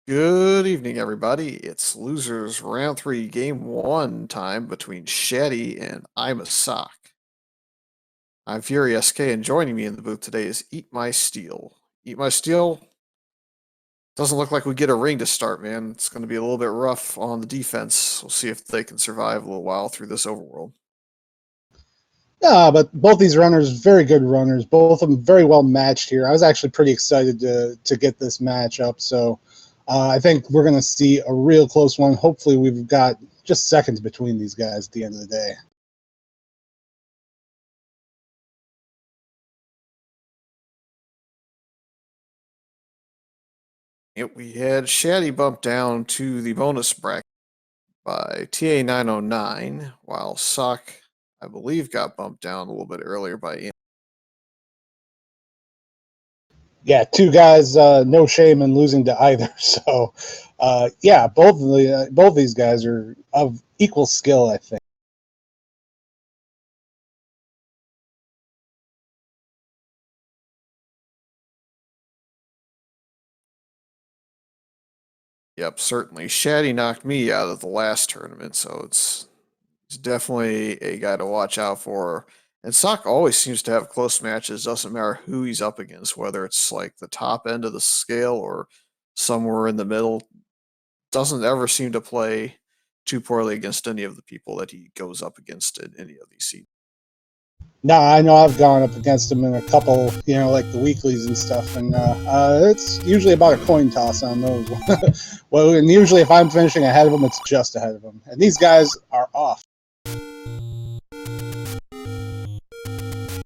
Good evening, everybody. It's Losers Round 3, Game 1 time between Shatty and Imasock. I'm Fury SK, and joining me in the booth today is Eat My Steel. Eat My Steel doesn't look like we get a ring to start, man. It's going to be a little bit rough on the defense. We'll see if they can survive a little while through this overworld. Yeah, but both these runners, very good runners. Both of them very well matched here. I was actually pretty excited to get this match up. So I think we're going to see a real close one. Hopefully, we've got just seconds between these guys at the end of the day. Yep, we had Shatty bump down to the bonus bracket by TA909, while Sock, I believe, got bumped down a little bit earlier by Yeah, two guys, no shame in losing to either. So yeah, both these guys are of equal skill, I think. Yep, certainly. Shatty knocked me out of the last tournament, so it's definitely a guy to watch out for. And Sock always seems to have close matches. Doesn't matter who he's up against, whether it's like the top end of the scale or somewhere in the middle. Doesn't ever seem to play too poorly against any of the people that he goes up against in any of these seasons. No, I know I've gone up against him in a couple, like the weeklies and stuff, and it's usually about a coin toss on those. Well, and usually if I'm finishing ahead of him, it's just ahead of him. And these guys are off.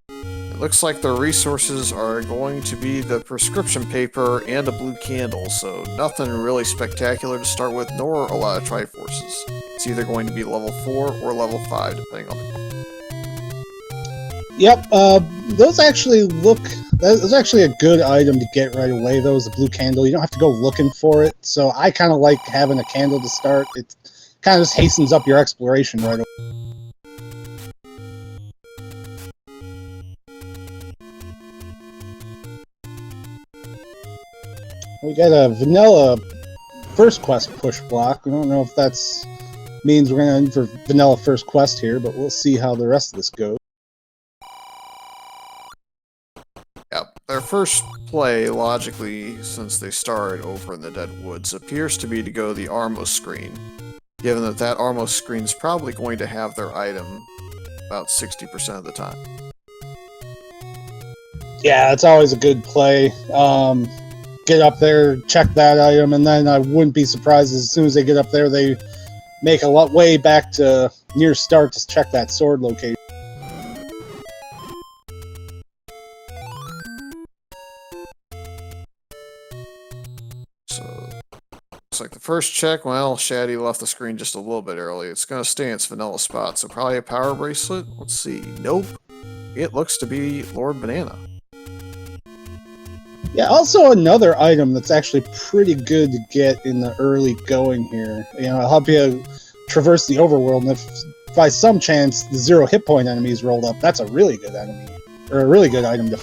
It looks like the resources are going to be the prescription paper and a blue candle, so nothing really spectacular to start with, nor a lot of Triforces. It's either going to be level 4 or level 5, depending on the... Yep, those actually look... That's actually a good item to get right away, though, is the blue candle. You don't have to go looking for it, so I kind of like having a candle to start. It kind of just hastens up your exploration right away. We got a vanilla first quest push block. I don't know if that's means we're going to end for vanilla first quest here, but we'll see how the rest of this goes. Yep, their first play, logically, since they started over in the Dead Woods, appears to be to go the Armos screen, given that that Armos screen is probably going to have their item about 60% of the time. Yeah, it's always a good play. Get up there, check that item, and then I wouldn't be surprised as soon as they get up there, they make a lot way back to near start to check that sword location. So, looks like the first check, well, Shatty left the screen just a little bit early. It's going to stay in its vanilla spot, so probably a power bracelet. Let's see. Nope. It looks to be Lord Banana. Yeah, also another item that's actually pretty good to get in the early going here. It'll help you traverse the overworld, and if by some chance the 0 hit point enemy is rolled up, that's a really good enemy, or a really good item to...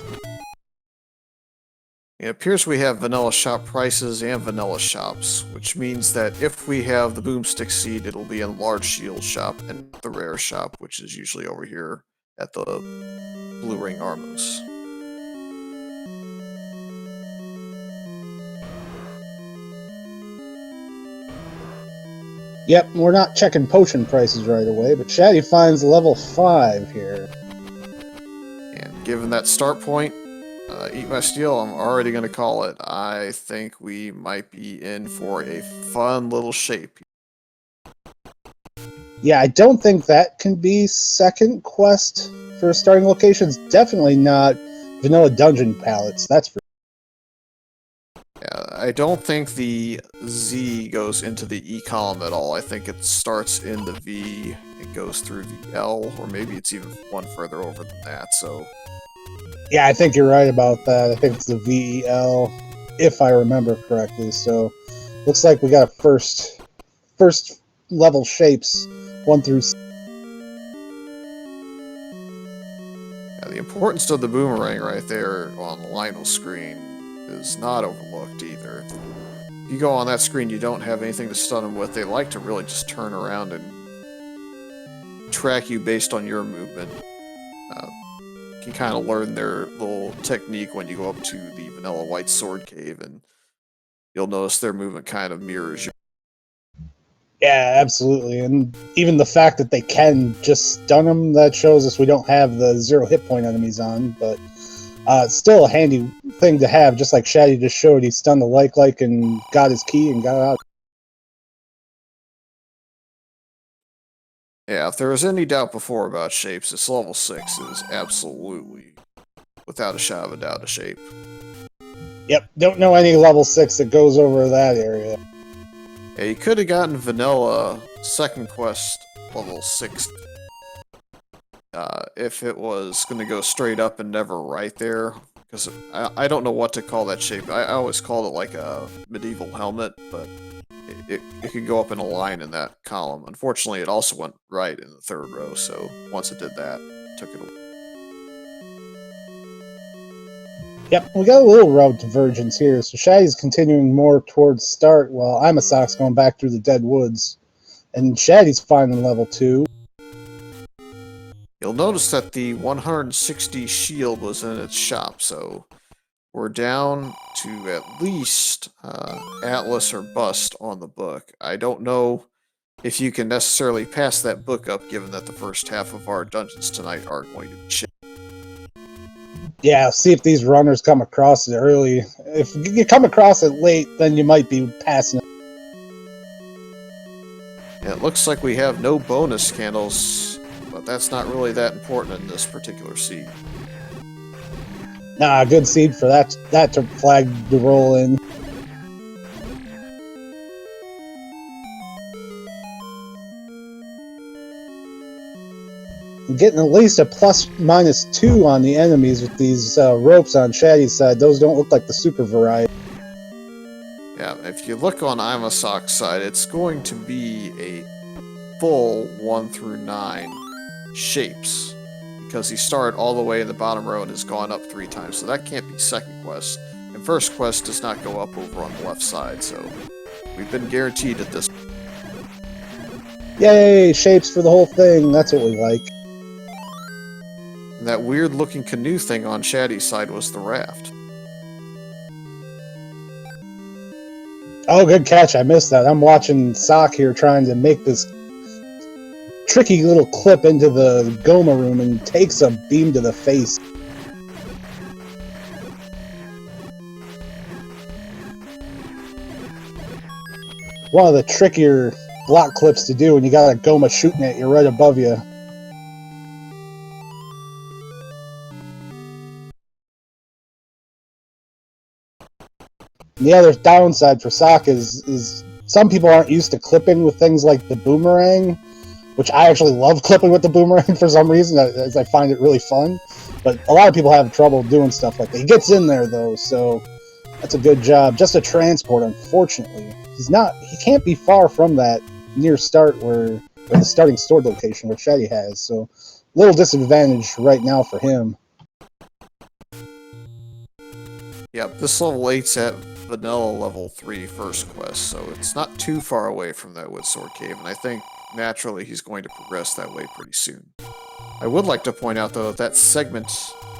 It appears we have vanilla shop prices and vanilla shops, which means that if we have the boomstick seed, it'll be in large shield shop and the rare shop, which is usually over here at the Blue Ring Armos. Yep, we're not checking potion prices right away, but Shatty finds level 5 here. And given that start point, Eat My Steel, I'm already going to call it. I think we might be in for a fun little shape. Yeah, I don't think that can be second quest for starting locations. Definitely not vanilla dungeon palettes, that's for... Yeah, I don't think the Z goes into the E column at all. I think it starts in the V, it goes through the L, or maybe it's even one further over than that, so... Yeah, I think you're right about that. I think it's the VEL, if I remember correctly. So, looks like we got a first level shapes, 1 through 6. Yeah, the importance of the boomerang right there on the Lionel screen is not overlooked either. if you go on that screen, you don't have anything to stun them with. They like to really just turn around and track you based on your movement. You can kind of learn their little technique when you go up to the Vanilla White Sword Cave, and you'll notice their movement kind of mirrors yours. Yeah, absolutely. And even the fact that they can just stun them, that shows us we don't have the 0 hit point enemies on. But it's still a handy thing to have, just like Shatty just showed. He stunned the like and got his key and got out. Yeah, if there was any doubt before about shapes, this level 6 is absolutely, without a shadow of a doubt, a shape. Yep, don't know any level 6 that goes over that area. Yeah, you could have gotten Vanilla second quest level 6 if it was going to go straight up and never right there. Because I don't know what to call that shape. I always called it like a medieval helmet, but it could go up in a line in that column. Unfortunately, it also went right in the third row, so once it did that, it took it away. Yep, we got a little route divergence here. So Shatty's continuing more towards start, while Imasock's going back through the dead woods. And Shatty's finding level 2. You'll notice that the 160 shield was in its shop, so we're down to at least Atlas or Bust on the book. I don't know if you can necessarily pass that book up, given that the first half of our dungeons tonight are going to be shit. Yeah, see if these runners come across it early. If you come across it late, then you might be passing it. It looks like we have no bonus candles, but that's not really that important in this particular seed. Nah, good seed for that to flag to roll in. Getting at least a ±2 on the enemies with these ropes on Shatty's side. Those don't look like the super variety. Yeah, if you look on Imasock's side, it's going to be a full 1 through 9 shapes, because he started all the way in the bottom row and has gone up 3 times, so that can't be second quest. And first quest does not go up over on the left side, so we've been guaranteed at this. Yay, shapes for the whole thing. That's what we like. And that weird looking canoe thing on Shatty's side was the raft. Oh, good catch. I missed that. I'm watching Sock here trying to make this tricky little clip into the Goma room and takes a beam to the face. One of the trickier block clips to do when you got a Goma shooting at you right above you. And the other downside for Sock is some people aren't used to clipping with things like the boomerang, which I actually love clipping with the boomerang for some reason, as I find it really fun. But a lot of people have trouble doing stuff like that. He gets in there, though, so that's a good job. Just a transport, unfortunately. He can't be far from that near start where the starting sword location where Shatty has, so little disadvantage right now for him. Yep, this level 8's at vanilla level 3 first quest, so it's not too far away from that wood sword cave, and I think naturally he's going to progress that way pretty soon. I would like to point out, though, that segment,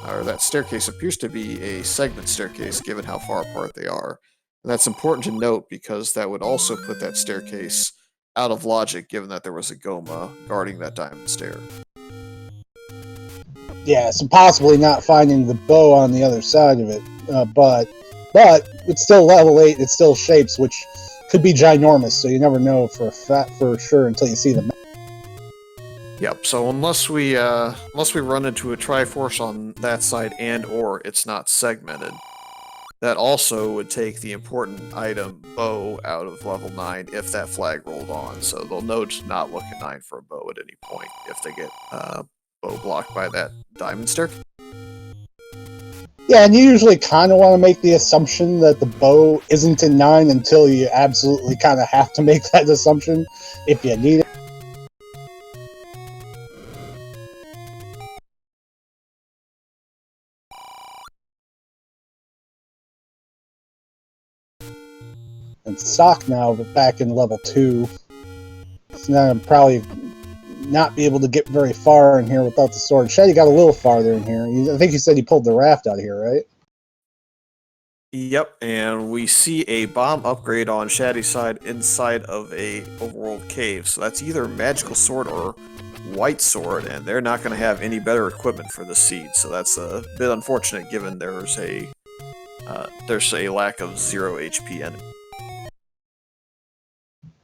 or that staircase appears to be a segment staircase given how far apart they are. And that's important to note because that would also put that staircase out of logic given that there was a Goma guarding that diamond stair. Yeah, so possibly not finding the bow on the other side of it, but it's still level 8, it's still shapes, which could be ginormous, so you never know for sure until you see them. Yep, so unless we run into a Triforce on that side and or it's not segmented, that also would take the important item bow out of level 9 if that flag rolled on, so they'll know to not look at 9 for a bow at any point if they get bow blocked by that diamond stair. Yeah, and you usually kind of want to make the assumption that the bow isn't in 9 until you absolutely kind of have to make that assumption if you need it. And Sock now back in level 2. He's gonna probably not be able to get very far in here without the sword. Shatty got a little farther in here. I think you said he pulled the raft out of here, right? Yep, and we see a bomb upgrade on Shatty's side inside of a overworld cave. So that's either magical sword or white sword, and they're not going to have any better equipment for the seed. So that's a bit unfortunate, given there's a lack of 0 HP enemy.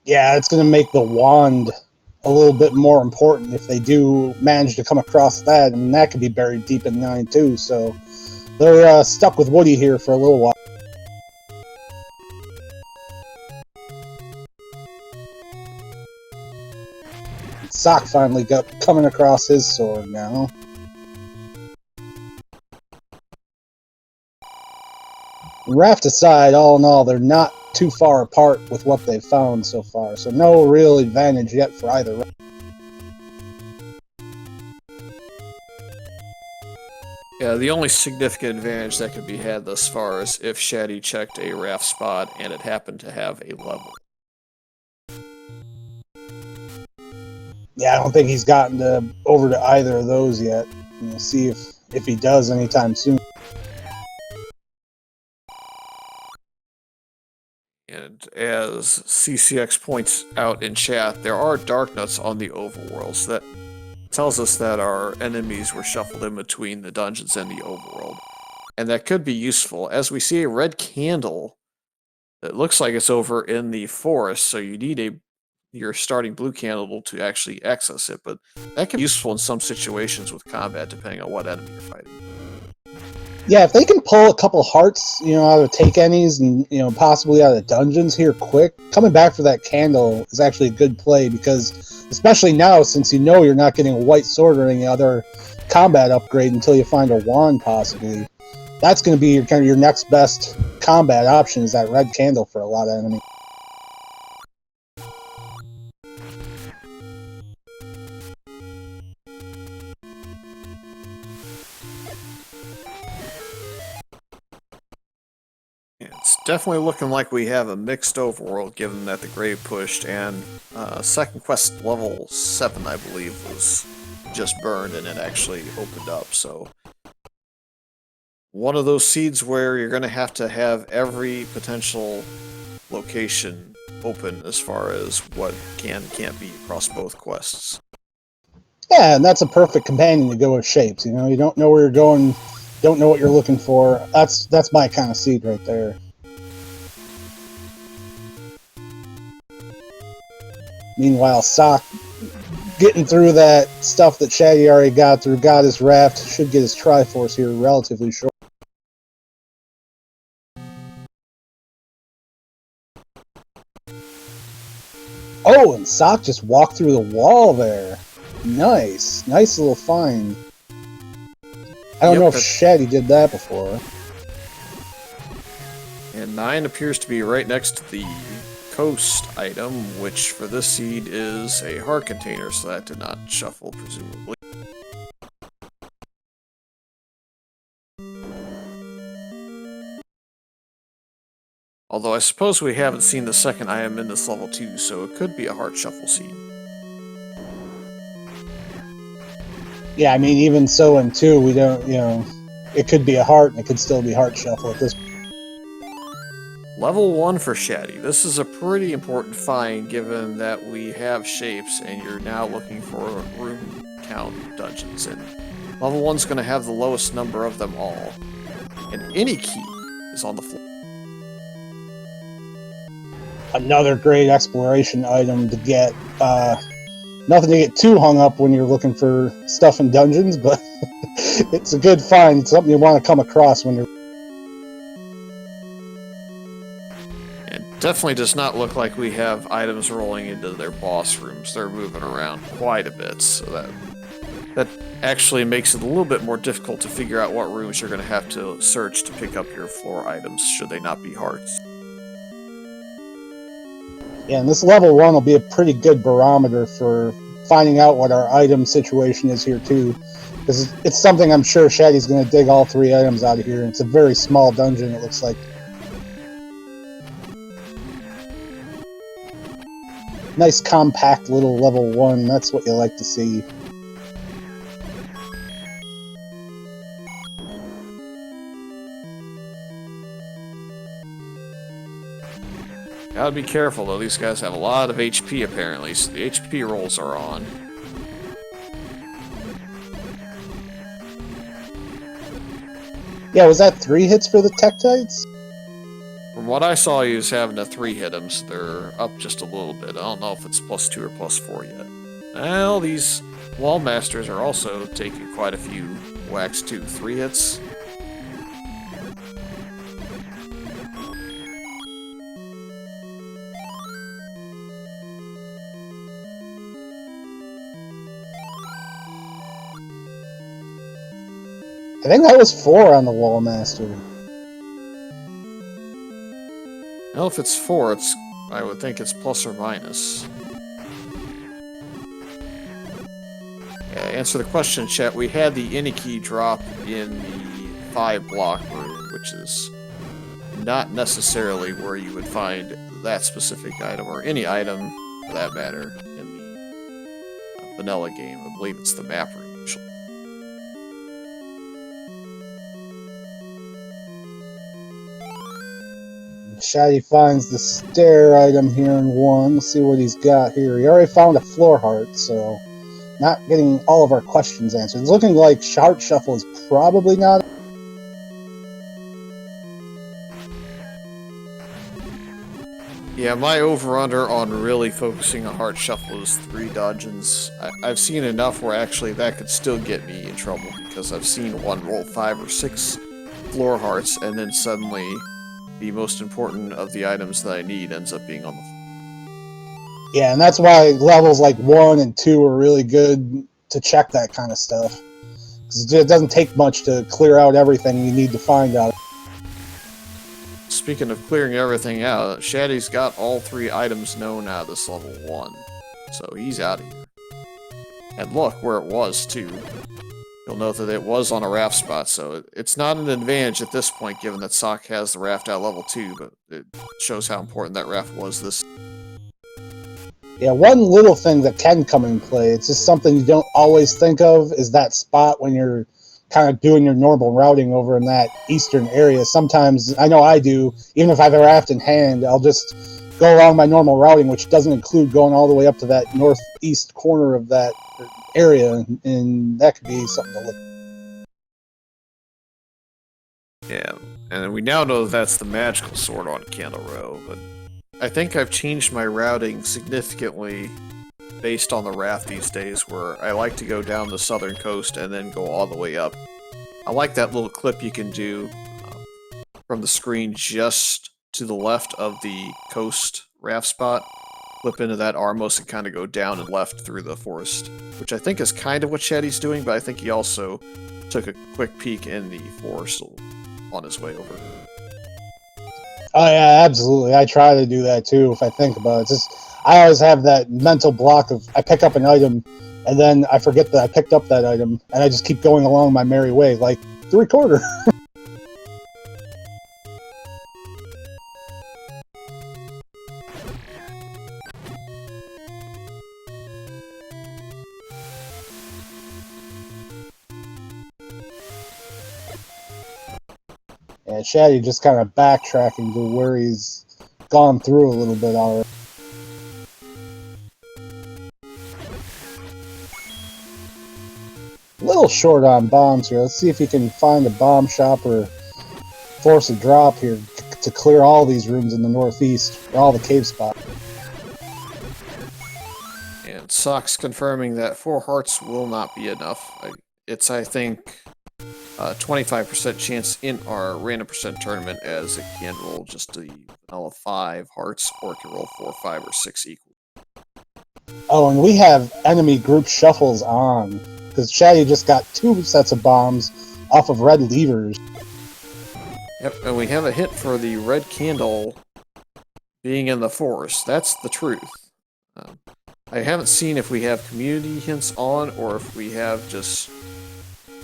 Yeah, it's going to make the wand a little bit more important if they do manage to come across that, and that could be buried deep in 9 too. So they're stuck with Woody here for a little while. Sock finally got coming across his sword now. Raft aside, all in all, they're not too far apart with what they've found so far, so no real advantage yet for either. Yeah, the only significant advantage that could be had thus far is if Shatty checked a raft spot and it happened to have a level. Yeah, I don't think he's gotten over to either of those yet. We'll see if he does anytime soon. And as CCX points out in chat, there are dark nuts on the overworld, so that tells us that our enemies were shuffled in between the dungeons and the overworld. And that could be useful, as we see a red candle that looks like it's over in the forest, so you need your starting blue candle to actually access it, but that can be useful in some situations with combat, depending on what enemy you're fighting. Yeah, if they can pull a couple hearts, out of take any's and, possibly out of dungeons here quick, coming back for that candle is actually a good play, because especially now, since you're not getting a white sword or any other combat upgrade until you find a wand possibly, that's going to be your next best combat option, is that red candle for a lot of enemies. It's definitely looking like we have a mixed overworld, given that the grave pushed, and second quest level 7, I believe, was just burned and it actually opened up, so one of those seeds where you're going to have every potential location open as far as what can and can't be across both quests. Yeah, and that's a perfect companion to go with shapes. You don't know where you're going, don't know what you're looking for. That's my kind of seed right there. Meanwhile, Sock getting through that stuff that Shatty already got through, got his raft, should get his Triforce here relatively short. Oh, and Sock just walked through the wall there. Nice little find. I don't know if Shatty did that before. And 9 appears to be right next to the coast item, which for this seed is a heart container, so that did not shuffle, presumably. Although I suppose we haven't seen the second item in this level 2, so it could be a heart shuffle seed. Yeah, I mean, even so in 2, we don't, it could be a heart, and it could still be heart shuffle at this point. Level 1 for Shatty. This is a pretty important find, given that we have shapes, and you're now looking for room count dungeons, and level 1's going to have the lowest number of them all. And any key is on the floor. Another great exploration item to get. Nothing to get too hung up when you're looking for stuff in dungeons, but it's a good find. It's something you want to come across when you're... It definitely does not look like we have items rolling into their boss rooms. They're moving around quite a bit, so that actually makes it a little bit more difficult to figure out what rooms you're going to have to search to pick up your floor items, should they not be hearts. Yeah, and this level 1 will be a pretty good barometer for finding out what our item situation is here too. Because it's something I'm sure Shatty's going to dig all 3 items out of here. It's a very small dungeon, it looks like. Nice compact little level 1. That's what you like to see. Gotta be careful though, these guys have a lot of HP apparently, so the HP rolls are on. Yeah, was that 3 hits for the Tektites? From what I saw, he was having to 3-hit them, so they're up just a little bit. I don't know if it's +2 or +4 yet. Well, these Wall Masters are also taking quite a few whacks too. 3 hits. I think that was 4 on the Wall Master. Well, if it's 4, I would think it's plus or minus. Yeah, answer the question, chat. We had the Iniki drop in the 5-block room, which is not necessarily where you would find that specific item, or any item for that matter, in the vanilla game. I believe it's the map room usually. Shatty finds the stair item here in 1. Let's see what he's got here. He already found a floor heart, so not getting all of our questions answered. It's looking like Heart Shuffle is probably not. Yeah, my over-under on really focusing on Heart Shuffle is 3 dungeons. I've seen enough where actually that could still get me in trouble, because I've seen one roll 5 or 6 floor hearts, and then suddenly the most important of the items that I need ends up being on the floor. Yeah, and that's why levels like 1 and 2 are really good to check that kind of stuff. Because it doesn't take much to clear out everything you need to find out. Speaking of clearing everything out, Shatty's got all 3 items known out of this level 1. So he's out of here. And look where it was, too. You'll note that it was on a raft spot, so it's not an advantage at this point, given that Sock has the raft at level 2, but it shows how important that raft was this. Yeah, one little thing that can come in play, it's just something you don't always think of, is that spot when you're kind of doing your normal routing over in that eastern area. Sometimes, I know I do, even if I have a raft in hand, I'll just go along my normal routing, which doesn't include going all the way up to that northeast corner of that area, and that could be something to look at. Yeah, and we now know that's the magical sword on Candle Row, but I think I've changed my routing significantly based on the raft these days, where I like to go down the southern coast and then go all the way up. I like that little clip you can do from the screen just to the left of the coast raft spot. Flip into that Armos and kind of go down and left through the forest, which I think is kind of what Shatty's doing, but I think he also took a quick peek in the forest on his way over. Oh yeah, absolutely. I try to do that too if I think about it. It's just, I always have that mental block of I pick up an item and then I forget that I picked up that item and I just keep going along my merry way, like the recorder. And Shatty just kind of backtracking to where he's gone through a little bit already. A little short on bombs here. Let's see if he can find a bomb shop or force a drop here to clear all these rooms in the northeast, or all the cave spots. And Sock's confirming that 4 hearts will not be enough. It's, I think, 25% chance in our random percent tournament, as it can roll just the vanilla 5 hearts, or it can roll 4, 5, or 6 equal. Oh, and we have enemy group shuffles on, because Shatty just got 2 sets of bombs off of red levers. Yep, and we have a hit for the red candle being in the forest. That's the truth. I haven't seen if we have community hints on, or if we have just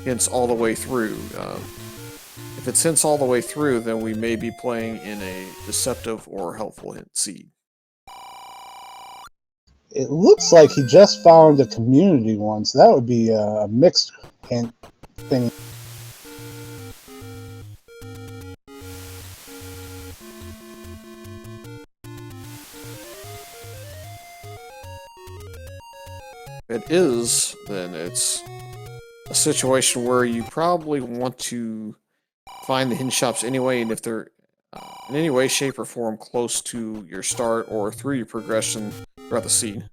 hints all the way through. If it's hints all the way through, then we may be playing in a deceptive or helpful hint seed. It looks like he just found a community one, so that would be a mixed hint thing. If it is, then it's a situation where you probably want to find the hidden shops anyway, and if they're in any way, shape, or form close to your start or through your progression throughout the scene,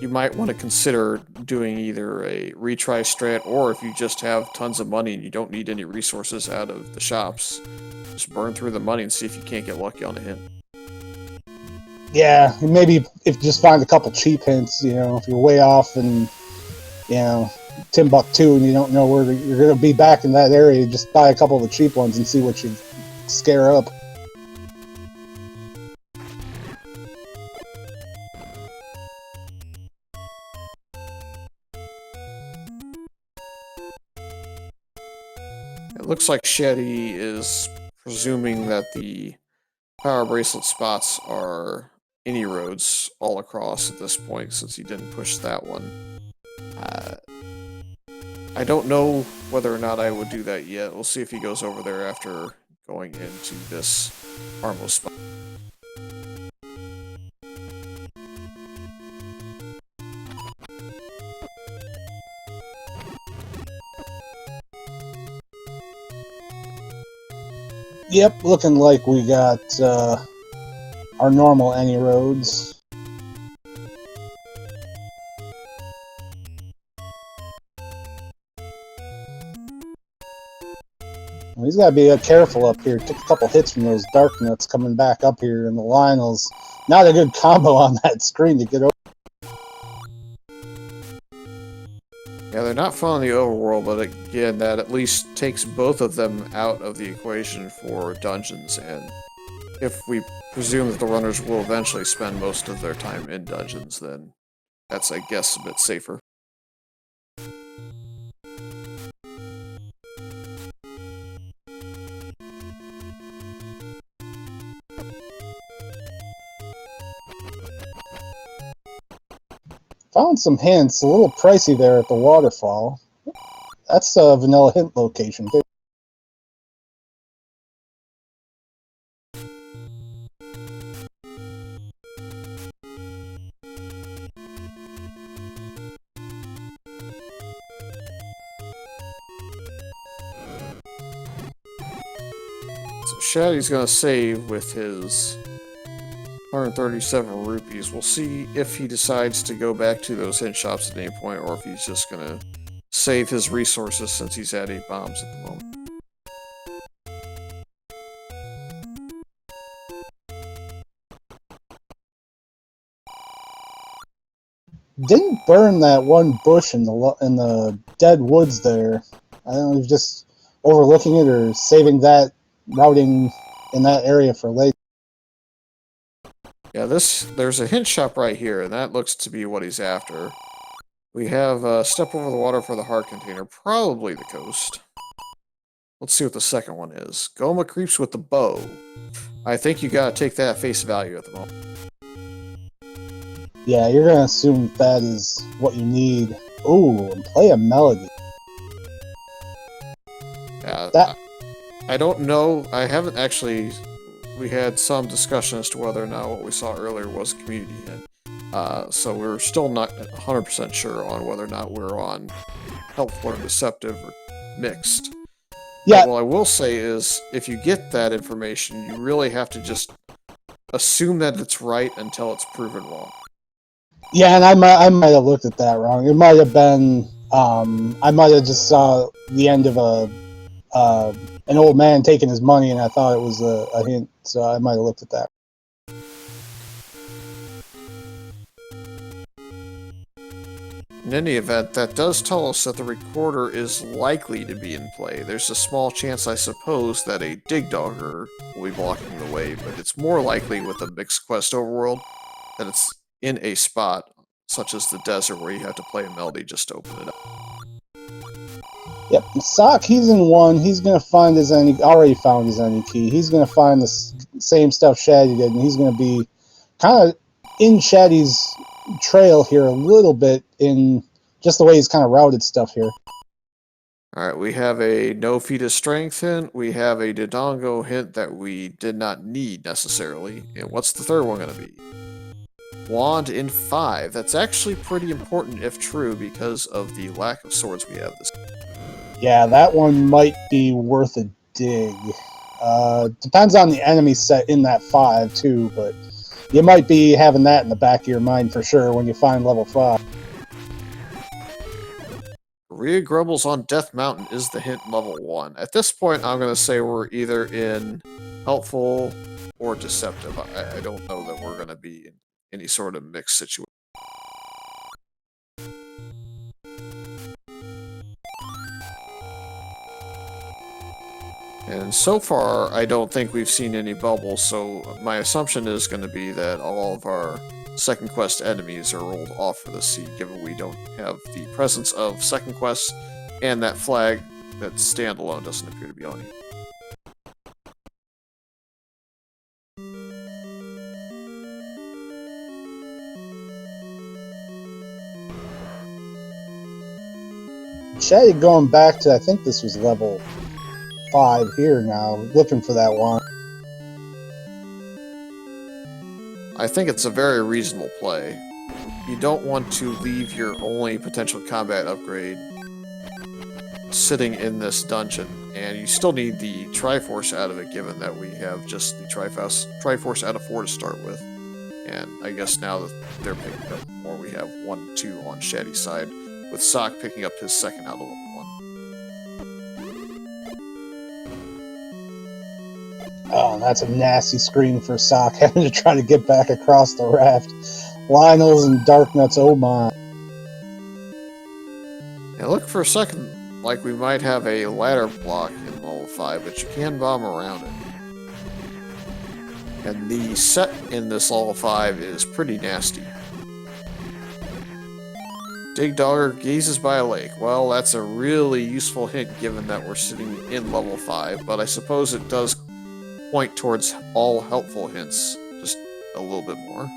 you might want to consider doing either a retry strat, or if you just have tons of money and you don't need any resources out of the shops, just burn through the money and see if you can't get lucky on a hint. Yeah, maybe if you just find a couple cheap hints, you know, if you're way off and, you know, Timbuktu and you don't know where you're going to be back in that area, just buy a couple of the cheap ones and see what you scare up. It looks like Shatty is presuming that the power bracelet spots are any roads all across at this point, since he didn't push that one. I don't know whether or not I would do that yet. We'll see if he goes over there after going into this harmless spot. Yep, looking like we got our normal any roads. Well, he's got to be careful up here. Took a couple hits from those dark nuts coming back up here, and the Lionel's not a good combo on that screen to get over. Yeah, they're not following the overworld, but again, that at least takes both of them out of the equation for dungeons, and if we presume that the runners will eventually spend most of their time in dungeons, then that's, I guess, a bit safer. Found some hints, a little pricey there at the waterfall. That's a vanilla hint location. So Shatty's gonna save with his 137 rupees. We'll see if he decides to go back to those hint shops at any point, or if he's just gonna save his resources since he's at 8 bombs at the moment. Didn't burn that one bush in the dead woods there. I don't know if just overlooking it or saving that routing in that area for later. Yeah, there's a hint shop right here, and that looks to be what he's after. We have step over the water for the heart container, probably the coast. Let's see what the second one is. Goma creeps with the bow. I think you gotta take that at face value at the moment. Yeah, you're gonna assume that is what you need. Ooh, and play a melody. Yeah, I don't know. I haven't actually. We had some discussion as to whether or not what we saw earlier was a community hint. So we're still not 100% sure on whether or not we're on helpful or deceptive or mixed. Yeah. But what I will say is, if you get that information, you really have to just assume that it's right until it's proven wrong. Yeah, and I might have looked at that wrong. It might have been I might have just saw the end of an old man taking his money, and I thought it was a hint, so I might have looked at that. In any event, that does tell us that the recorder is likely to be in play. There's a small chance, I suppose, that a dig dogger will be blocking the way, but it's more likely with a mixed quest overworld that it's in a spot such as the desert where you have to play a melody just to open it up. Yep, Sock, he's in one. He's gonna find his any. Already found his any key. He's gonna find this same stuff Shatty did, and he's going to be kind of in Shatty's trail here a little bit in just the way he's kind of routed stuff here. All right, we have a no fetus strength hint. We have a Dodongo hint that we did not need necessarily. And what's the third one going to be? Wand in 5. That's actually pretty important if true because of the lack of swords we have this game. Yeah, that one might be worth a dig. Depends on the enemy set in that 5 too, but you might be having that in the back of your mind for sure when you find level 5. Rhea Grubbles on Death Mountain is the hint level 1. At this point, I'm going to say we're either in helpful or deceptive. I don't know that we're going to be in any sort of mixed situation. And so far, I don't think we've seen any bubbles, so my assumption is going to be that all of our second quest enemies are rolled off for the sea, given we don't have the presence of second quests, and that flag that's standalone doesn't appear to be on you. Shatty going back to, I think this was level 5 here now, looking for that one. I think it's a very reasonable play. You don't want to leave your only potential combat upgrade sitting in this dungeon, and you still need the Triforce out of it, given that we have just the Triforce out of 4 to start with. And I guess now that they're picking up more, we have 1, 2 on Shatty's side, with Sock picking up his second out of level 1. Oh, that's a nasty screen for Sock having to try to get back across the raft. Lionel's and Darknuts, oh my. Now look for a second like we might have a ladder block in level 5, but you can bomb around it. And the set in this level 5 is pretty nasty. Dig Dogger gazes by a lake. Well, that's a really useful hint given that we're sitting in level 5, but I suppose it does point towards all helpful hints, just a little bit more.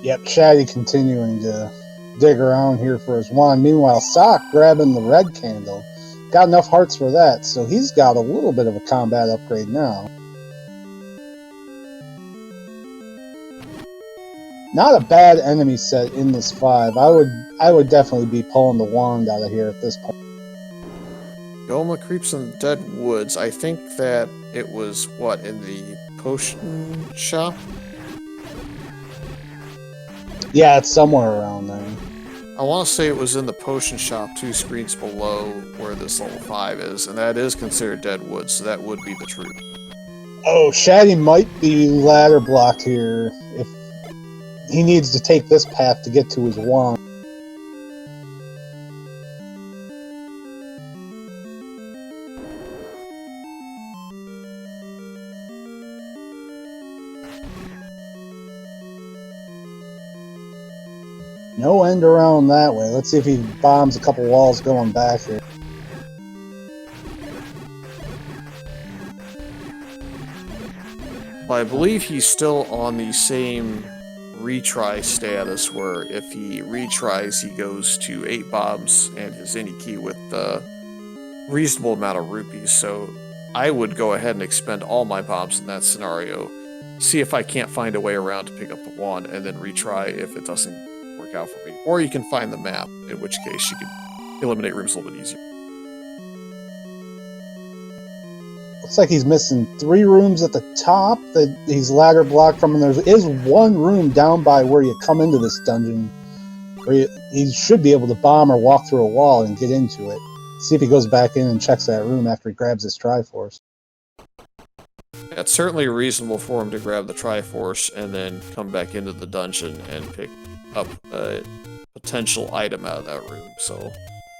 Yep, Shatty continuing to dig around here for his wand. Meanwhile, Sock grabbing the red candle. Got enough hearts for that, so he's got a little bit of a combat upgrade now. Not a bad enemy set in this 5. I would definitely be pulling the wand out of here at this point. Goma creeps in the dead woods. I think that it was, what, in the potion shop? Yeah, it's somewhere around there. I want to say it was in the potion shop 2 screens below where this level 5 is, and that is considered dead wood, so that would be the truth. Oh, Shatty might be ladder blocked here if he needs to take this path to get to his wand. No end around that way. Let's see if he bombs a couple walls going back here. Well, I believe he's still on the same retry status where if he retries, he goes to 8 bombs and his any key with a reasonable amount of rupees. So I would go ahead and expend all my bombs in that scenario, see if I can't find a way around to pick up the wand, and then retry if it doesn't work out for me. Or you can find the map, in which case you can eliminate rooms a little bit easier. Looks like he's missing 3 rooms at the top that he's ladder blocked from, and there is 1 room down by where you come into this dungeon where he should be able to bomb or walk through a wall and get into it. See if he goes back in and checks that room after he grabs his Triforce. It's certainly reasonable for him to grab the Triforce and then come back into the dungeon and pick up a potential item out of that room. So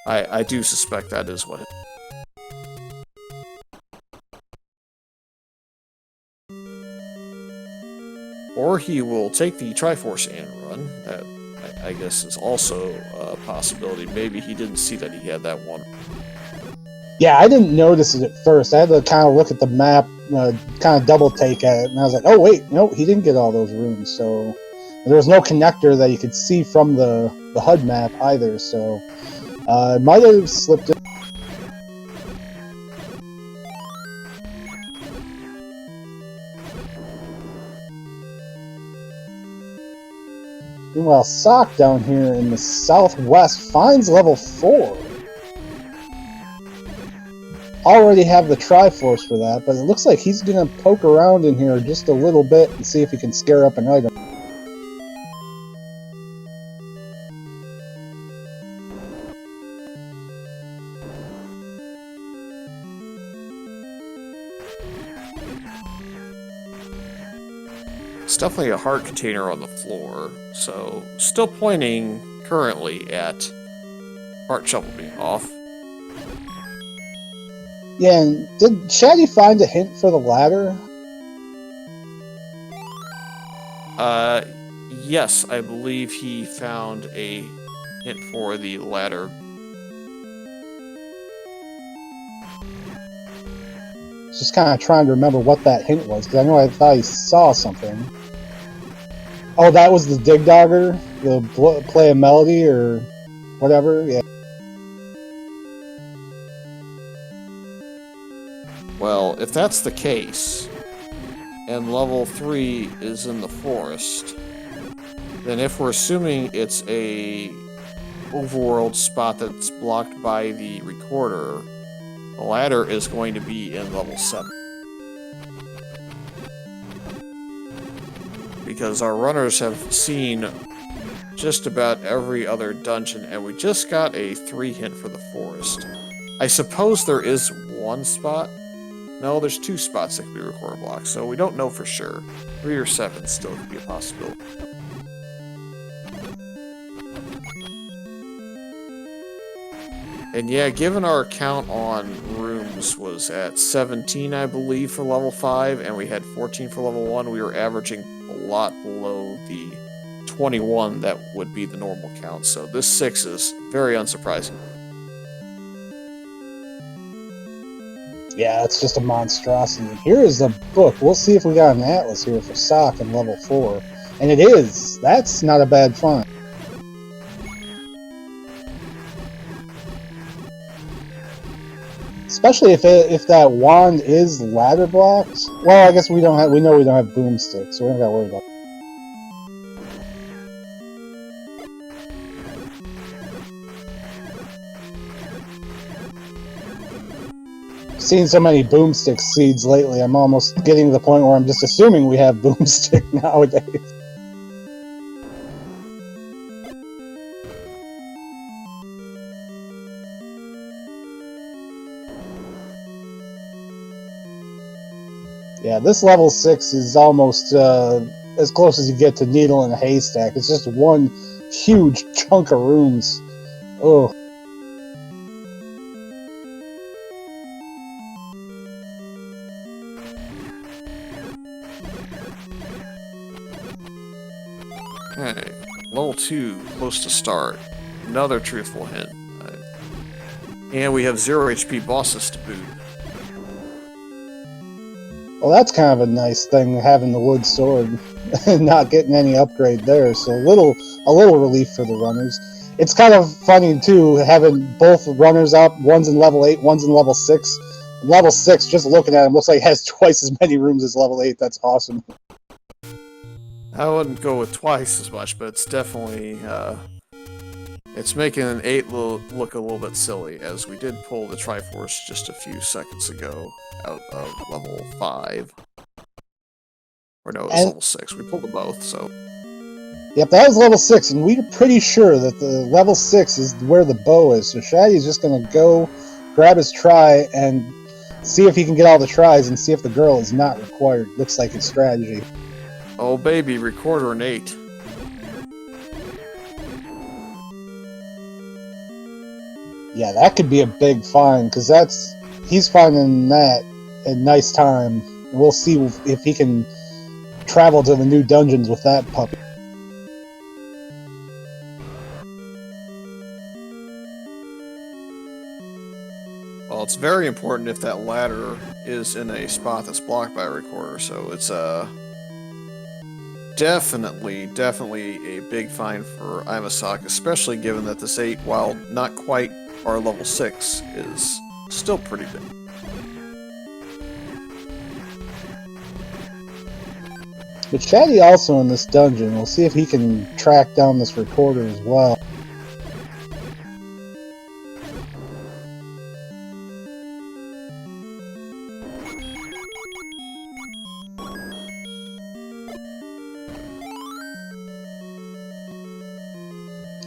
I do suspect that is what. Or he will take the Triforce and run. That I guess is also a possibility. Maybe he didn't see that he had that one. Yeah, I didn't notice it at first. I had to kind of look at the map, kind of double take at it, and I was like, oh wait, no, he didn't get all those rooms. So there was no connector that you could see from the HUD map either. So it might have slipped in. Meanwhile, Sock down here in the southwest finds level 4. Already have the Triforce for that, but it looks like he's going to poke around in here just a little bit and see if he can scare up an item. It's definitely a heart container on the floor, so still pointing currently at heart shovel being off. Yeah, and did Shatty find a hint for the ladder? Yes, I believe he found a hint for the ladder. Just kind of trying to remember what that hint was, because I thought he saw something. Oh, that was the Dig Dogger? The play a melody or whatever? Yeah. Well, if that's the case, and level 3 is in the forest, then if we're assuming it's a overworld spot that's blocked by the recorder, the ladder is going to be in level 7. Because our runners have seen just about every other dungeon, and we just got a 3 hint for the forest. I suppose there is one spot. No, there's 2 spots that could be recorder blocks, so we don't know for sure. 3 or 7 still could be a possibility. And yeah, given our count on rooms was at 17, I believe, for level 5, and we had 14 for level 1, we were averaging a lot below the 21 that would be the normal count, so this 6 is very unsurprising. Yeah, it's just a monstrosity. Here is the book. We'll see if we got an atlas here for Sock in level 4. And it is! That's not a bad find. Especially if that wand is ladder blocked. Well, I guess we know we don't have boomsticks, so we don't gotta worry about it. Seen so many boomstick seeds lately, I'm almost getting to the point where I'm just assuming we have boomstick nowadays. Yeah, this level 6 is almost as close as you get to needle in a haystack. It's just one huge chunk of rooms. Oh. Okay, level 2, close to start. Another truthful hint. And we have 0 HP bosses to boot. Well, that's kind of a nice thing, having the wood sword and not getting any upgrade there. So a little relief for the runners. It's kind of funny too, having both runners up. One's in level 8, one's in level 6. And level 6, just looking at him, looks like it has twice as many rooms as level 8. That's awesome. I wouldn't go with twice as much, but it's definitely, it's making an 8 look a little bit silly, as we did pull the Triforce just a few seconds ago out of level 5. Or no, it was level 6. We pulled them both, so... Yep, that was level 6, and we were pretty sure that the level 6 is where the bow is, so Shatty's just going to go grab his try and see if he can get all the tries and see if the girl is not required. Looks like his strategy. Oh baby, recorder an 8. Yeah, that could be a big find, because he's finding that a nice time. We'll see if he can travel to the new dungeons with that puppy. Well, it's very important if that ladder is in a spot that's blocked by a recorder, so it's definitely a big find for Imasock, especially given that this 8, while not quite our level 6, is still pretty big. But Shatty also in this dungeon. We'll see if he can track down this recorder as well.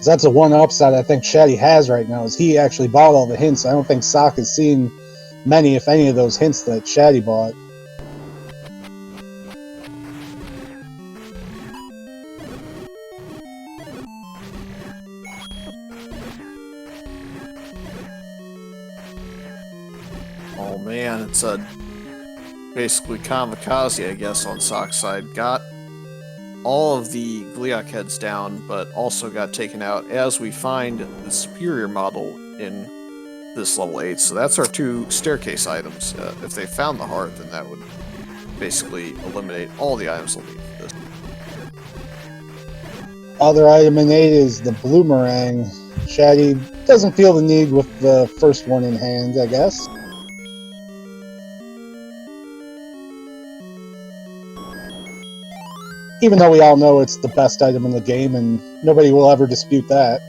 That's a one upside I think Shatty has right now, is he actually bought all the hints. I don't think Sock has seen many, if any, of those hints that Shatty bought. Oh man, it's a basically kamikaze, I guess, on Sock's side. Got all of the Gliok heads down, but also got taken out as we find the superior model in this level 8. So that's our 2 staircase items. If they found the heart, then that would basically eliminate all the items they'll need for this. Other item in 8 is the bloomerang. Shatty doesn't feel the need with the first one in hand, I guess. Even though we all know it's the best item in the game, and nobody will ever dispute that.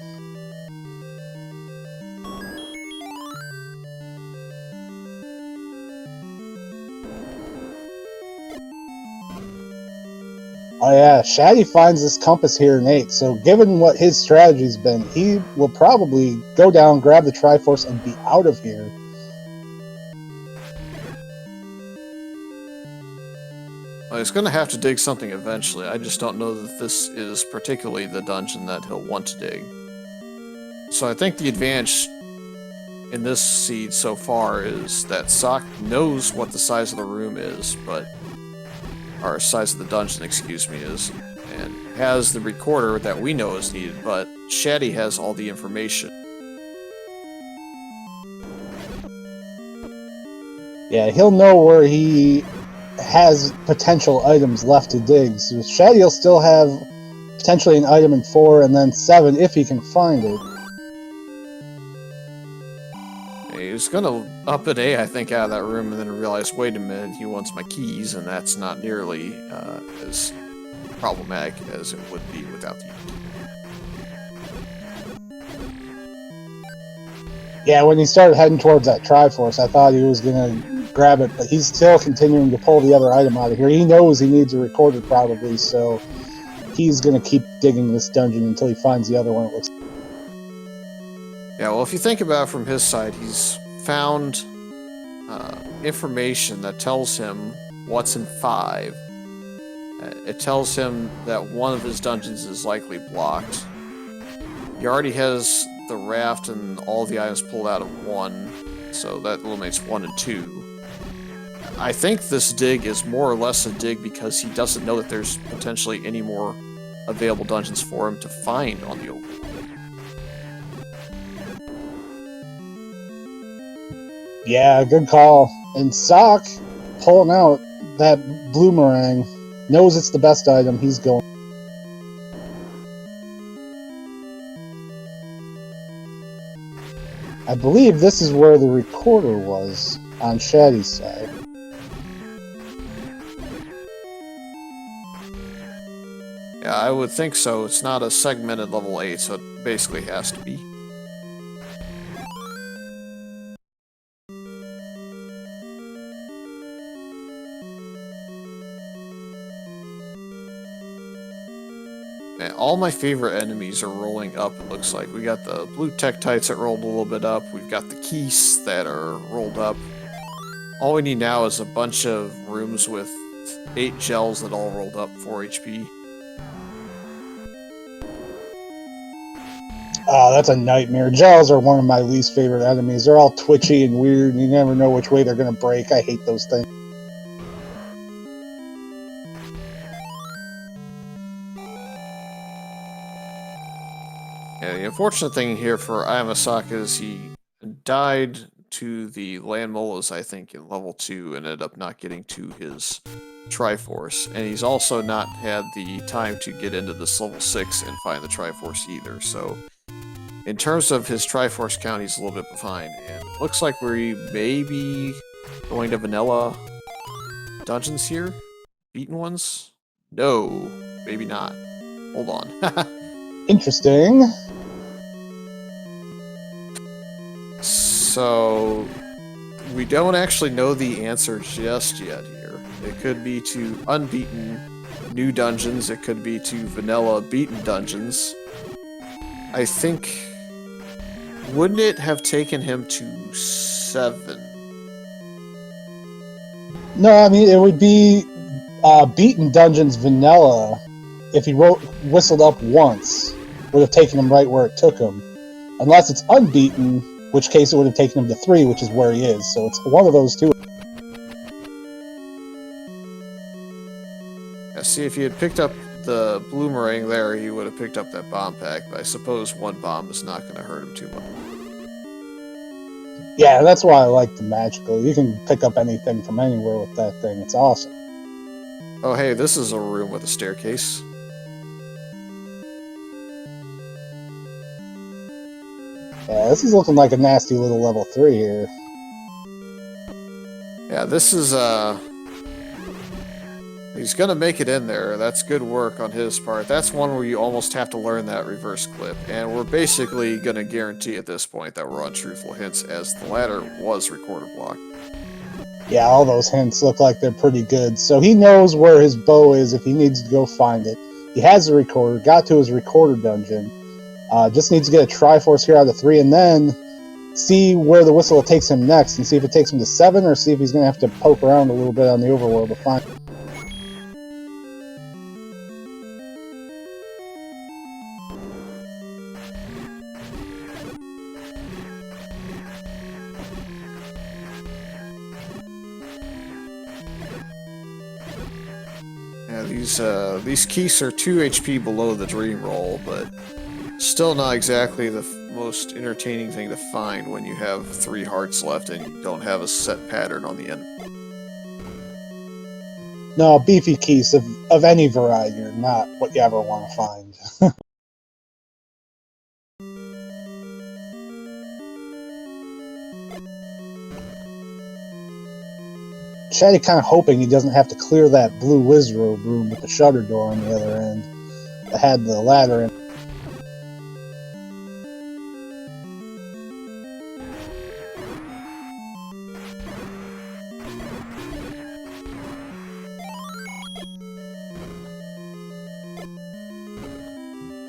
Oh yeah, Shatty finds this compass here in 8, so given what his strategy's been, he will probably go down, grab the Triforce, and be out of here. Well, he's going to have to dig something eventually. I just don't know that this is particularly the dungeon that he'll want to dig. So I think the advantage in this seed so far is that Sock knows what the size of the room is, or size of the dungeon, excuse me, is, and has the recorder that we know is needed, but Shatty has all the information. Yeah, he'll know where he has potential items left to dig. So Shatty will still have potentially an item in 4 and then 7 if he can find it. He's gonna up an A, I think, out of that room and then realize, wait a minute, he wants my keys, and that's not nearly as problematic as it would be without the Yeah, when he started heading towards that Triforce, I thought he was gonna grab it, but he's still continuing to pull the other item out of here. He knows he needs a recorder probably, so he's gonna keep digging this dungeon until he finds the other one, it looks. Yeah, well, if you think about it from his side, he's found information that tells him what's in 5. It tells him that one of his dungeons is likely blocked. He already has the raft and all the items pulled out of 1, so that eliminates 1 and 2. I think this dig is more or less a dig because he doesn't know that there's potentially any more available dungeons for him to find on the overworld. Yeah, good call. And Sock, pulling out that bloomerang, knows it's the best item. He's going. I believe this is where the recorder was on Shatty's side. Yeah, I would think so. It's not a segmented level 8, so it basically has to be. Man, all my favorite enemies are rolling up, it looks like. We got the blue Tektites that rolled a little bit up. We've got the Keys that are rolled up. All we need now is a bunch of rooms with 8 gels that all rolled up 4 HP. Oh, that's a nightmare. Gels are one of my least favorite enemies. They're all twitchy and weird, and you never know which way they're going to break. I hate those things. Yeah, the unfortunate thing here for Imasock is he died to the land molas, I think, in level 2 and ended up not getting to his Triforce. And he's also not had the time to get into this level 6 and find the Triforce either. So, in terms of his Triforce count, he's a little bit behind. And it looks like we may be going to vanilla dungeons here? Beaten ones? No, maybe not. Hold on. Interesting. So, we don't actually know the answer just yet here. It could be to unbeaten new dungeons, it could be to vanilla beaten dungeons. I think... Wouldn't it have taken him to 7? No, I mean, it would be beaten dungeons vanilla if he whistled up once. Would have taken him right where it took him. Unless it's unbeaten, which case it would have taken him to 3, which is where he is. So it's one of those two. Yeah, see, if he had picked up the bloomerang there, he would have picked up that bomb pack, but I suppose one bomb is not going to hurt him too much. Yeah, that's why I like the magical. You can pick up anything from anywhere with that thing. It's awesome. Oh, hey, this is a room with a staircase. Yeah, this is looking like a nasty little level 3 here. Yeah, this is, he's gonna make it in there. That's good work on his part. That's one where you almost have to learn that reverse clip. And we're basically gonna guarantee at this point that we're on truthful hints, as the ladder was recorder block. Yeah, all those hints look like they're pretty good. So he knows where his bow is if he needs to go find it. He has the recorder, got to his recorder dungeon. Just needs to get a Triforce here out of 3, and then see where the whistle takes him next, and see if it takes him to 7, or see if he's going to have to poke around a little bit on the overworld to find it. Yeah, these keys are 2 HP below the dream roll, but still not exactly the most entertaining thing to find when you have 3 hearts left and you don't have a set pattern on the end. No, beefy keys of any variety are not what you ever want to find. Shatty kind of hoping he doesn't have to clear that blue wizrobe room with the shutter door on the other end that had the ladder in.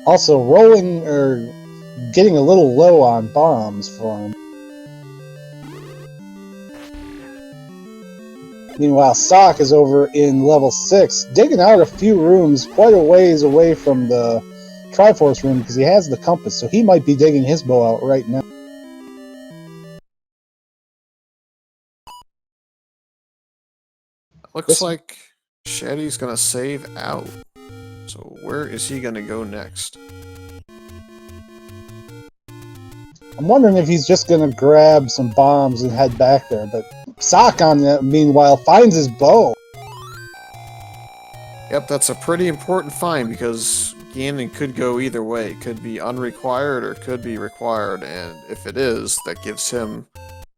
Also, rolling or getting a little low on bombs for him. Meanwhile, Sock is over in level 6, digging out a few rooms quite a ways away from the Triforce room because he has the compass, so he might be digging his bow out right now. Looks like Shatty's gonna save out. So where is he gonna go next? I'm wondering if he's just going to grab some bombs and head back there, but Sock, meanwhile, finds his bow. Yep, that's a pretty important find because Ganon could go either way. It could be unrequired or it could be required, and if it is, that gives him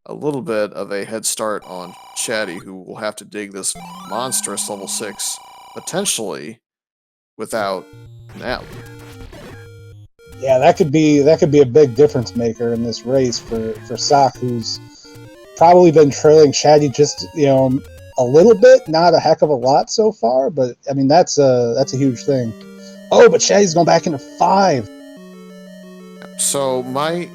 a little bit of a head start on Shatty, who will have to dig this monstrous level 6, potentially without an alley. Yeah, that could be a big difference maker in this race for Sock, who's probably been trailing Shatty just a little bit, not a heck of a lot so far, but I mean that's a huge thing. Oh, but Shatty's going back into 5. So my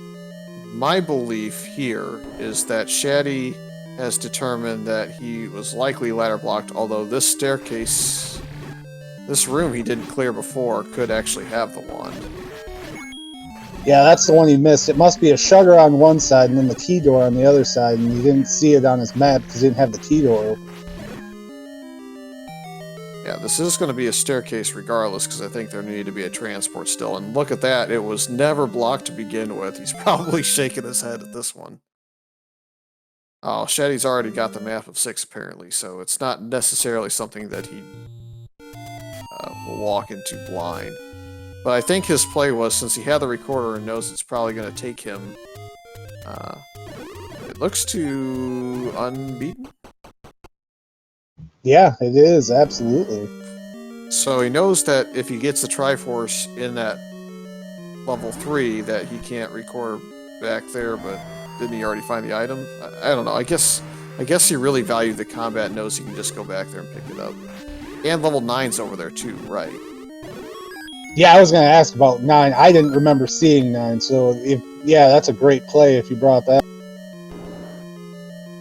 belief here is that Shatty has determined that he was likely ladder blocked, although this staircase, this room he didn't clear before, could actually have the wand. Yeah, that's the one he missed. It must be a shutter on one side and then the key door on the other side, and he didn't see it on his map because he didn't have the key door open. Yeah, this is going to be a staircase regardless, because I think there needed to be a transport still. And look at that, it was never blocked to begin with. He's probably shaking his head at this one. Oh, Shatty's already got the map of 6 apparently, so it's not necessarily something that he will walk into blind. But I think his play was, since he had the recorder and knows it's probably going to take him, it looks to unbeaten. Yeah, it is, absolutely. So he knows that if he gets the Triforce in that level 3, that he can't record back there, but didn't he already find the item? I don't know. I guess he really valued the combat, knows he can just go back there and pick it up. And level 9's over there too, right? Yeah, I was going to ask about 9. I didn't remember seeing 9, so yeah, that's a great play if you brought that.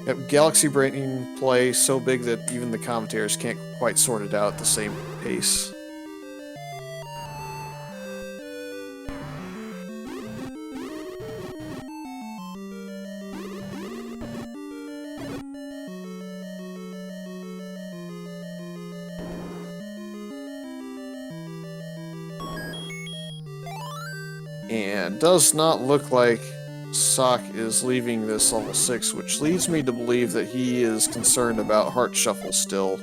Yep, Galaxy Brain play so big that even the commentators can't quite sort it out at the same pace. And does not look like Sock is leaving this level 6, which leads me to believe that he is concerned about Heart Shuffle still.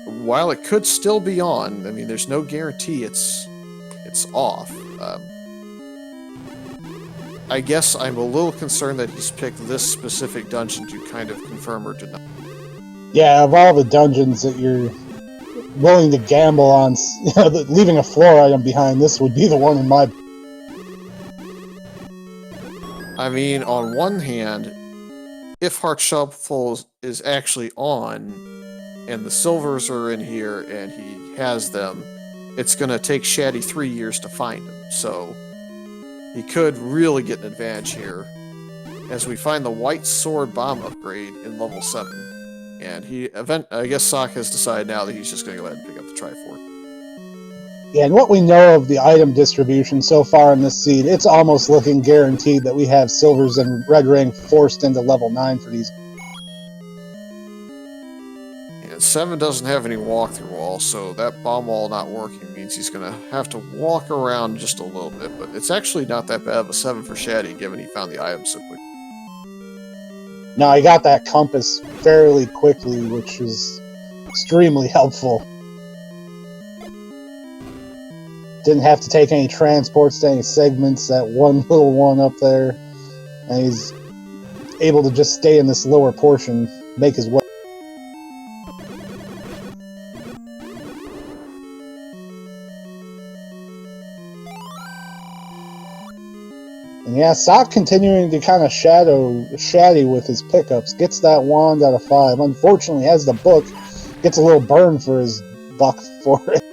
While it could still be on, I mean, there's no guarantee it's off. I guess I'm a little concerned that he's picked this specific dungeon to kind of confirm or deny. Yeah, of all the dungeons that you're willing to gamble on, leaving a floor item behind, this would be the one in my... I mean, on one hand, if Heart Shuffle is actually on, and the silvers are in here, and he has them, it's going to take Shatty 3 years to find them. So he could really get an advantage here, as we find the White Sword Bomb upgrade in level 7. And I guess Sock has decided now that he's just going to go ahead and pick up the Triforce. Yeah, and what we know of the item distribution so far in this seed, it's almost looking guaranteed that we have silvers and red ring forced into level 9 for these. And 7 doesn't have any walkthrough wall, so that bomb wall not working means he's going to have to walk around just a little bit, but it's actually not that bad of a 7 for Shatty, given he found the item so quick. Now, I got that compass fairly quickly, which is extremely helpful. Didn't have to take any transports to any segments, that one little one up there. And he's able to just stay in this lower portion, make his way. And yeah, Sock continuing to kind of Shatty with his pickups. Gets that wand out of 5. Unfortunately, has the book. Gets a little burn for his buck for it.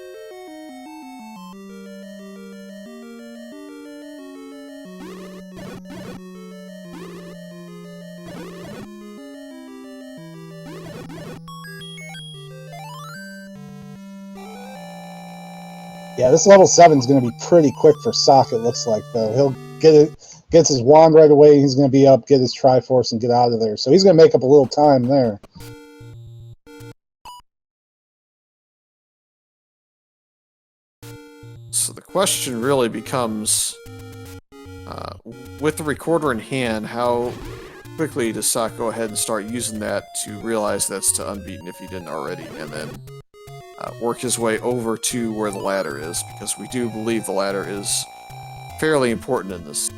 Yeah, this level 7 is going to be pretty quick for Sock, it looks like, though. He'll gets his wand right away, he's going to be up, get his Triforce, and get out of there. So he's going to make up a little time there. So the question really becomes, with the recorder in hand, how quickly does Sock go ahead and start using that to realize that's to unbeaten if he didn't already, and then work his way over to where the ladder is, because we do believe the ladder is fairly important in this.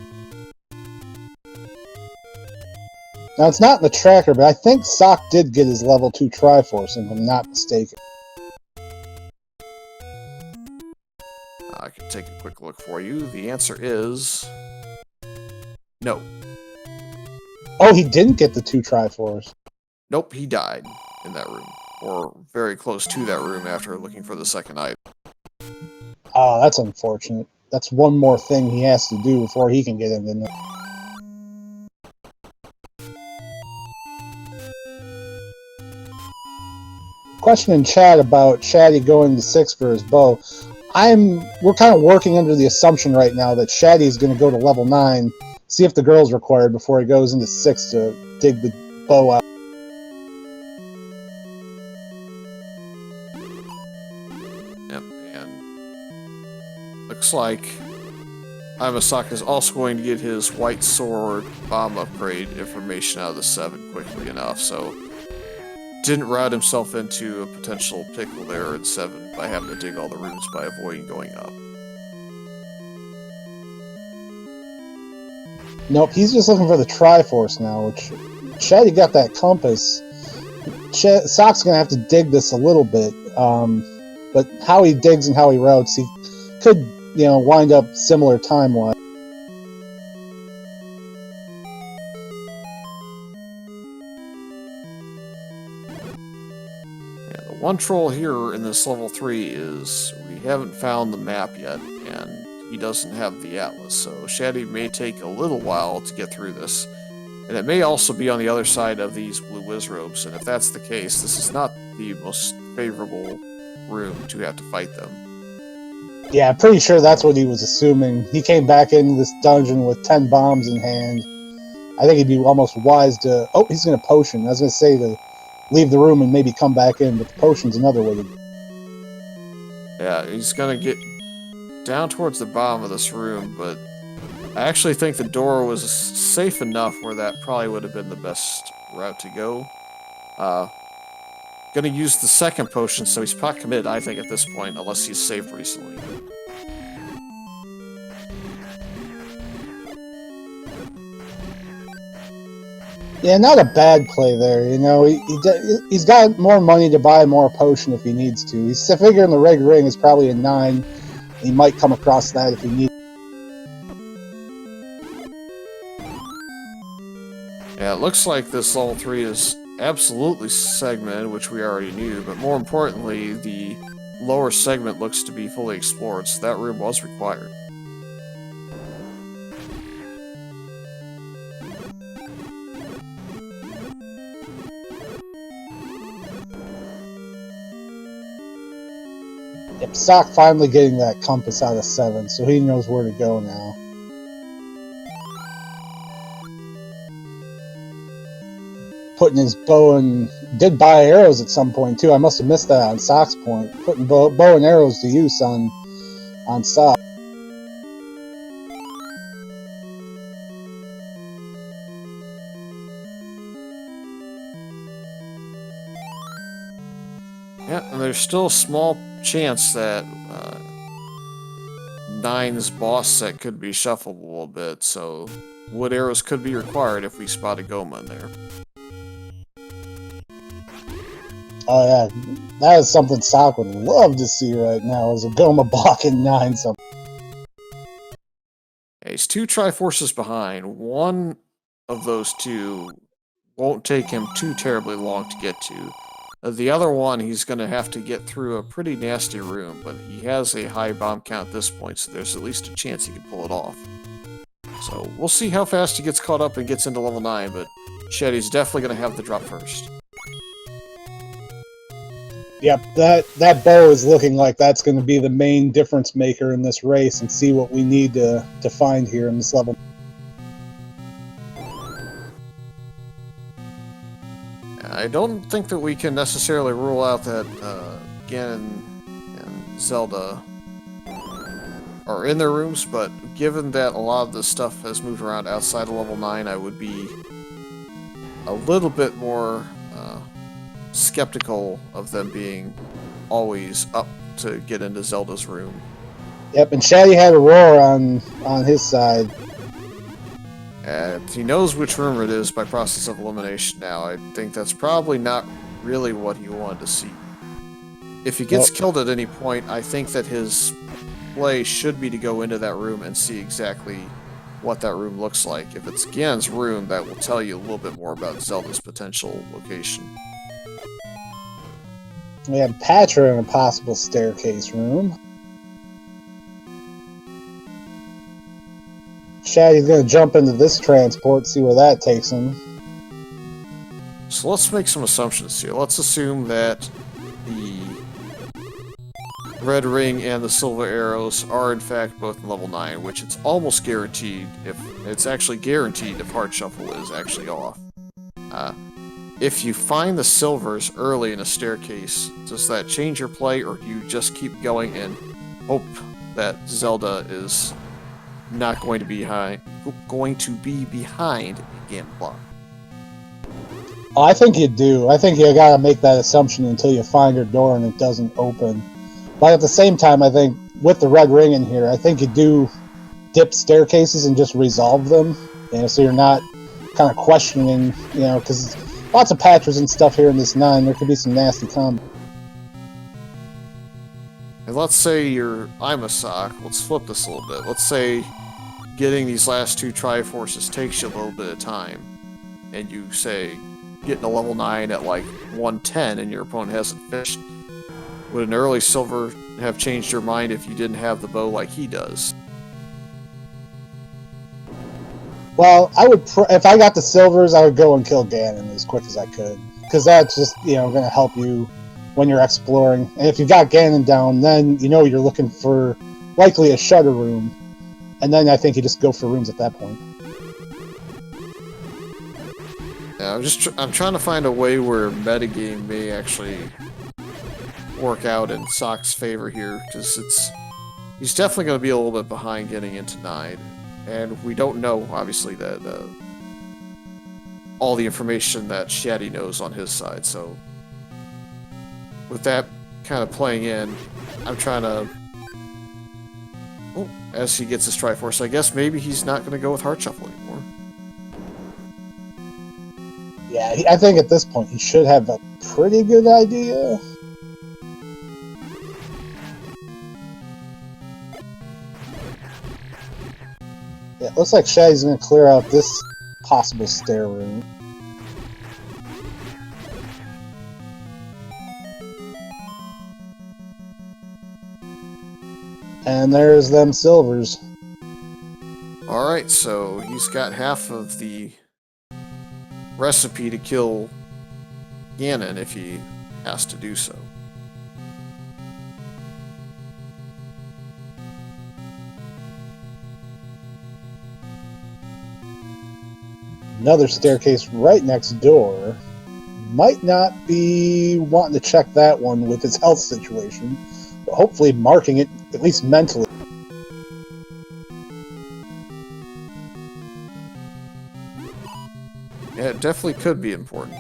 Now, it's not in the tracker, but I think Sock did get his level 2 Triforce, if I'm not mistaken. I can take a quick look for you. The answer is no. Oh, he didn't get the 2 Triforce. Nope, he died in that room, or very close to that room after looking for the second item. Oh, that's unfortunate. That's one more thing he has to do before he can get into it. Question in chat about Shatty going to 6 for his bow. we're kind of working under the assumption right now that Shatty is going to go to level 9, see if the girl's required before he goes into 6 to dig the bow out. Yep, and looks like Imasock is also going to get his white sword bomb upgrade information out of the 7 quickly enough, so didn't route himself into a potential pickle there in 7 by having to dig all the rooms by avoiding going up. Nope, he's just looking for the Triforce now, which Shatty got that compass. Sock's going to have to dig this a little bit, but how he digs and how he routes, he could, wind up similar time-wise. One troll here in this level 3 is we haven't found the map yet, and he doesn't have the atlas, so Shatty may take a little while to get through this. And it may also be on the other side of these blue wizrobes, and if that's the case, this is not the most favorable room to have to fight them. Yeah, I'm pretty sure that's what he was assuming. He came back into this dungeon with 10 bombs in hand. I think he'd be almost wise to... Oh, he's going to potion. I was going to say to leave the room and maybe come back in, but the potion's another way to... Yeah, he's going to get down towards the bottom of this room, but I actually think the door was safe enough where that probably would have been the best route to go. Gonna use the second potion, so he's pot committed, I think, at this point, unless he's saved recently. Yeah, not a bad play there, he's got more money to buy more potion if he needs to. He's figuring the red ring is probably a 9. He might come across that if he needs. Yeah, it looks like this level 3 is absolutely segmented, which we already knew, but more importantly, the lower segment looks to be fully explored, so that room was required. Yep, Sock finally getting that compass out of 7, so he knows where to go now. Putting his bow and... Did buy arrows at some point, too. I must have missed that on Sock's point. Putting bow and arrows to use on Sock. Yeah, and there's still a small chance that 9's boss set could be shuffled a little bit, so wood arrows could be required if we spot a Goma in there. Oh yeah, that is something Sock would love to see right now, is a Goma blocking 9 something. Yeah, he's 2 Triforces behind. One of those 2 won't take him too terribly long to get to. The other one, he's going to have to get through a pretty nasty room, but he has a high bomb count at this point, so there's at least a chance he can pull it off. So we'll see how fast he gets caught up and gets into level 9, but Shatty's definitely going to have the drop first. Yep, that bow is looking like that's going to be the main difference maker in this race, and see what we need to find here in this level. I don't think that we can necessarily rule out that Ganon and Zelda are in their rooms, but given that a lot of this stuff has moved around outside of level 9, I would be a little bit more skeptical of them being always up to get into Zelda's room. Yep, and Shatty had a roar on his side. And he knows which room it is by process of elimination now. I think that's probably not really what he wanted to see. If he gets killed at any point, I think that his play should be to go into that room and see exactly what that room looks like. If it's Ganon's room, that will tell you a little bit more about Zelda's potential location. We have Patra in a possible staircase room. Shatty's going to jump into this transport, see where that takes him. So let's make some assumptions here. Let's assume that the red ring and the silver arrows are in fact both in level 9, which it's almost guaranteed if it's actually guaranteed if Heart Shuffle is actually off. If you find the silvers early in a staircase, does that change your play, or do you just keep going and hope that Zelda is not going to be behind a Ganon block? Oh, I think you do. I think you gotta make that assumption until you find your door and it doesn't open. But at the same time, I think with the red ring in here, I think you do dip staircases and just resolve them. So you're not kind of questioning, because lots of patches and stuff here in this 9. There could be some nasty combos. And let's say you're Imasock. Let's flip this a little bit. Let's say getting these last 2 Triforces takes you a little bit of time, and you say getting a level 9 at like 110 and your opponent hasn't finished. Would an early silver have changed your mind if you didn't have the bow like he does? Well, I would if I got the silvers, I would go and kill Ganon as quick as I could, because that's just going to help you when you're exploring. And if you got Ganon down, then you're looking for likely a shutter room, and then I think you just go for rooms at that point. Yeah, I'm trying to find a way where metagame may actually work out in Sock's favor here, because he's definitely going to be a little bit behind getting into 9, and we don't know obviously that all the information that Shatty knows on his side. So with that kind of playing in, I'm trying to, as he gets his Triforce, I guess maybe he's not going to go with Heart Shuffle anymore. Yeah, I think at this point he should have a pretty good idea. Yeah, it looks like Shatty's going to clear out this possible stair room. And there's them silvers. Alright, so he's got half of the recipe to kill Ganon if he has to do so. Another staircase right next door. Might not be wanting to check that one with his health situation, but hopefully marking it, at least mentally. Yeah, it definitely could be important.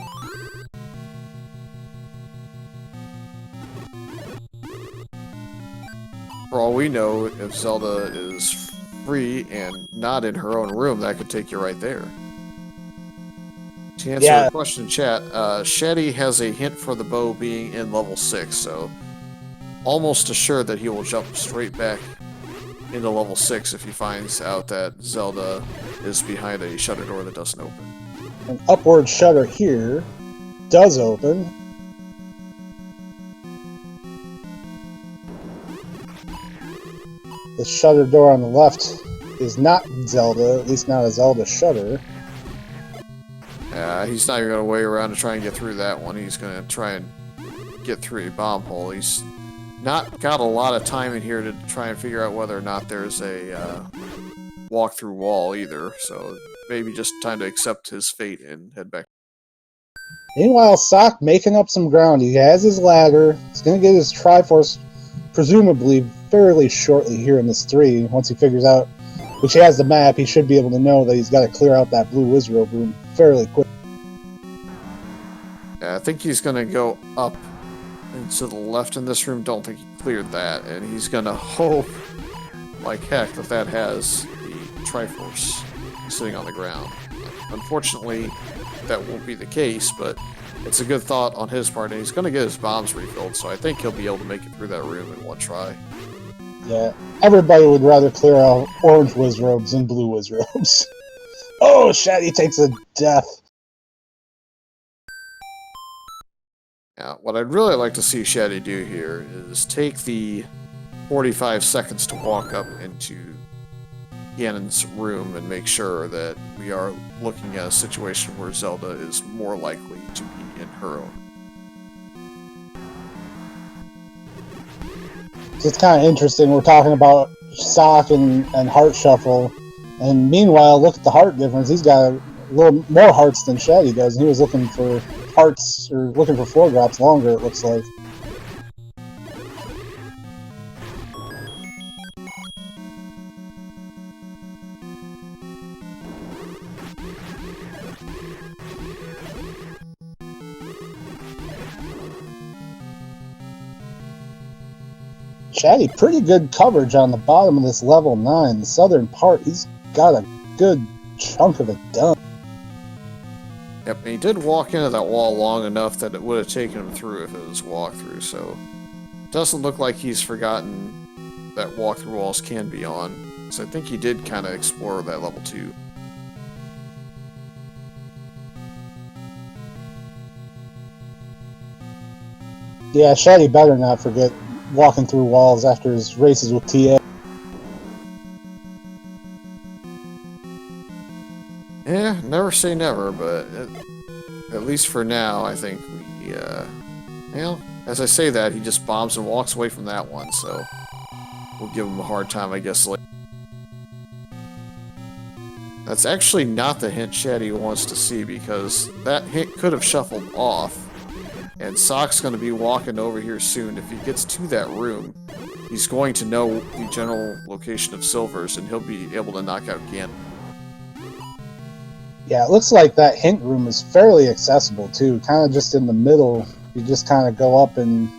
For all we know, if Zelda is free and not in her own room, that could take you right there. To answer the question in chat, Shatty has a hint for the bow being in level 6, so almost assured that he will jump straight back into level 6 if he finds out that Zelda is behind a shutter door that doesn't open. An upward shutter here does open. The shutter door on the left is not Zelda, at least not a Zelda shutter. He's not even going to wait around to try and get through that one. He's going to try and get through a bomb hole. He's not got a lot of time in here to try and figure out whether or not there's a walk-through wall either, so maybe just time to accept his fate and head back. Meanwhile, Sock making up some ground. He has his ladder. He's going to get his Triforce, presumably fairly shortly here in this 3. Once he figures out, which he has the map, he should be able to know that he's got to clear out that blue Wizrobe room fairly quick. Yeah, I think he's going to go up and to the left in this room. Don't think he cleared that, and he's going to hope like heck that has the Triforce sitting on the ground. Unfortunately, that won't be the case, but it's a good thought on his part, and he's going to get his bombs refilled, so I think he'll be able to make it through that room in one try. Yeah, everybody would rather clear out orange Wizrobes than blue Wizrobes. Oh, Shatty takes a death. Now, what I'd really like to see Shatty do here is take the 45 seconds to walk up into Ganon's room and make sure that we are looking at a situation where Zelda is more likely to be in her own. it's kind of interesting. We're talking about Sock and Heart Shuffle, and meanwhile, look at the heart difference. He's got a little more hearts than Shatty does, and he was looking for hearts, or looking for 4 drops longer, it looks like. Shatty, pretty good coverage on the bottom of this level 9. The southern part, he's got a good chunk of it done. Yep, and he did walk into that wall long enough that it would have taken him through if it was walkthrough, so it doesn't look like he's forgotten that walkthrough walls can be on. So I think he did kind of explore that level 2. Yeah, Shatty better not forget walking through walls after his races with TA. Yeah, never say never, but at least for now, I think we, well, as I say that, he just bombs and walks away from that one, so we'll give him a hard time, I guess, later. That's actually not the hint Shatty wants to see, because that hint could have shuffled off, and Sock's going to be walking over here soon. If he gets to that room, he's going to know the general location of Silvers, and he'll be able to knock out Ganon. Yeah, it looks like that hint room is fairly accessible, too. Kind of just in the middle. You just kind of go up and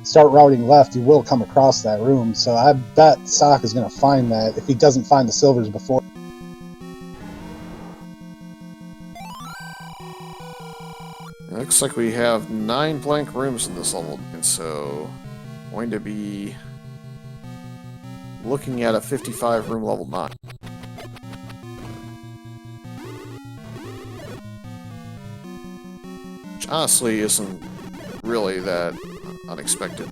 start routing left, you will come across that room. So I bet Sock is going to find that if he doesn't find the Silvers before. It looks like we have 9 blank rooms in this level, and so going to be looking at a 55 room level 9. Which honestly isn't really that unexpected.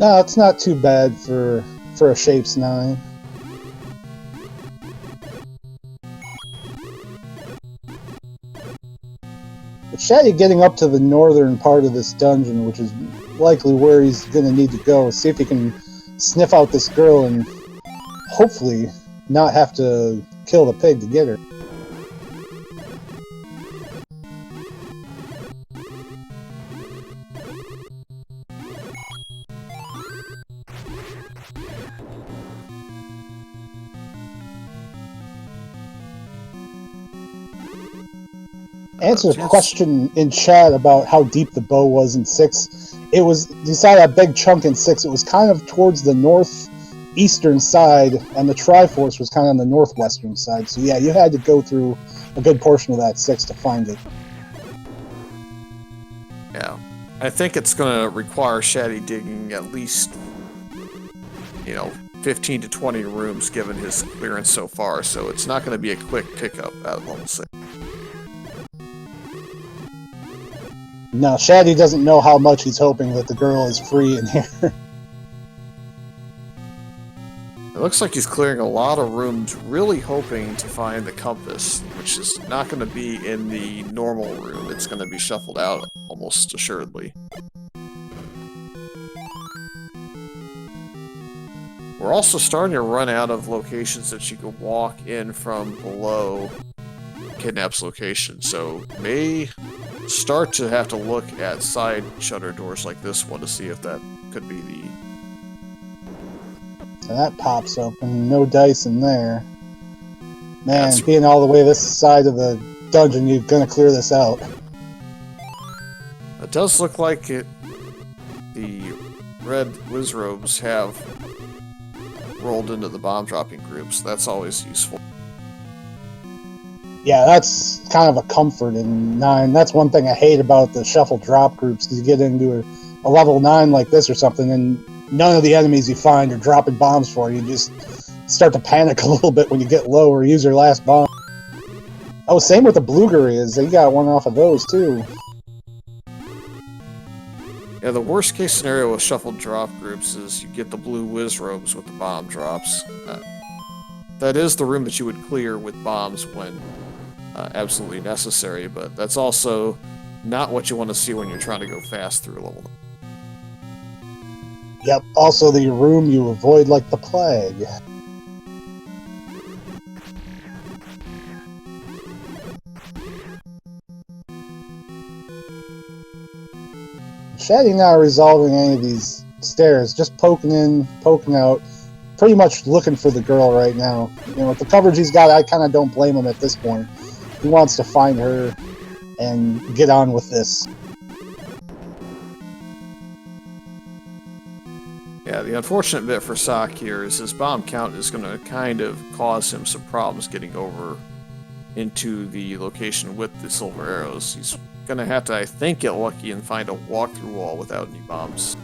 No, it's not too bad for a Shapes 9. But Shatty getting up to the northern part of this dungeon, which is likely where he's going to need to go, see if he can sniff out this girl and hopefully not have to kill the pig to get her. Answer the question in chat about how deep the bow was in 6. It was, you saw that big chunk in 6, it was kind of towards the northeastern side, and the Triforce was kind of on the northwestern side. So yeah, you had to go through a good portion of that 6 to find it. Yeah. I think it's going to require Shatty digging at least, 15 to 20 rooms given his clearance so far, so it's not going to be a quick pickup at level 6. No, Shatty doesn't know how much he's hoping that the girl is free in here. It looks like he's clearing a lot of rooms, really hoping to find the compass, which is not going to be in the normal room. It's going to be shuffled out, almost assuredly. We're also starting to run out of locations that you can walk in from below Kidnap's location, so may start to have to look at side shutter doors like this one to see if that could be the... So that pops open, no dice in there. Man, being all the way this side of the dungeon, you're gonna clear this out. It does look like it. The red Wizrobes have rolled into the bomb dropping groups. That's always useful. Yeah, that's kind of a comfort in 9. That's one thing I hate about the shuffle drop groups, because you get into a level 9 like this or something, and none of the enemies you find are dropping bombs for you. You just start to panic a little bit when you get low or use your last bomb. Oh, same with the Blueberries. They got one off of those, too. Yeah, the worst case scenario with shuffled drop groups is you get the blue Wizrobes with the bomb drops. That is the room that you would clear with bombs when absolutely necessary, but that's also not what you want to see when you're trying to go fast through a level. Yep, also the room you avoid like the plague. Shatty not resolving any of these stairs, just poking in, poking out, pretty much looking for the girl right now. You know, with the coverage he's got, I kind of don't blame him at this point. He wants to find her and get on with this. Yeah, the unfortunate bit for Sock here is his bomb count is going to kind of cause him some problems getting over into the location with the silver arrows. He's going to have to, I think, get lucky and find a walk-through wall without any bombs.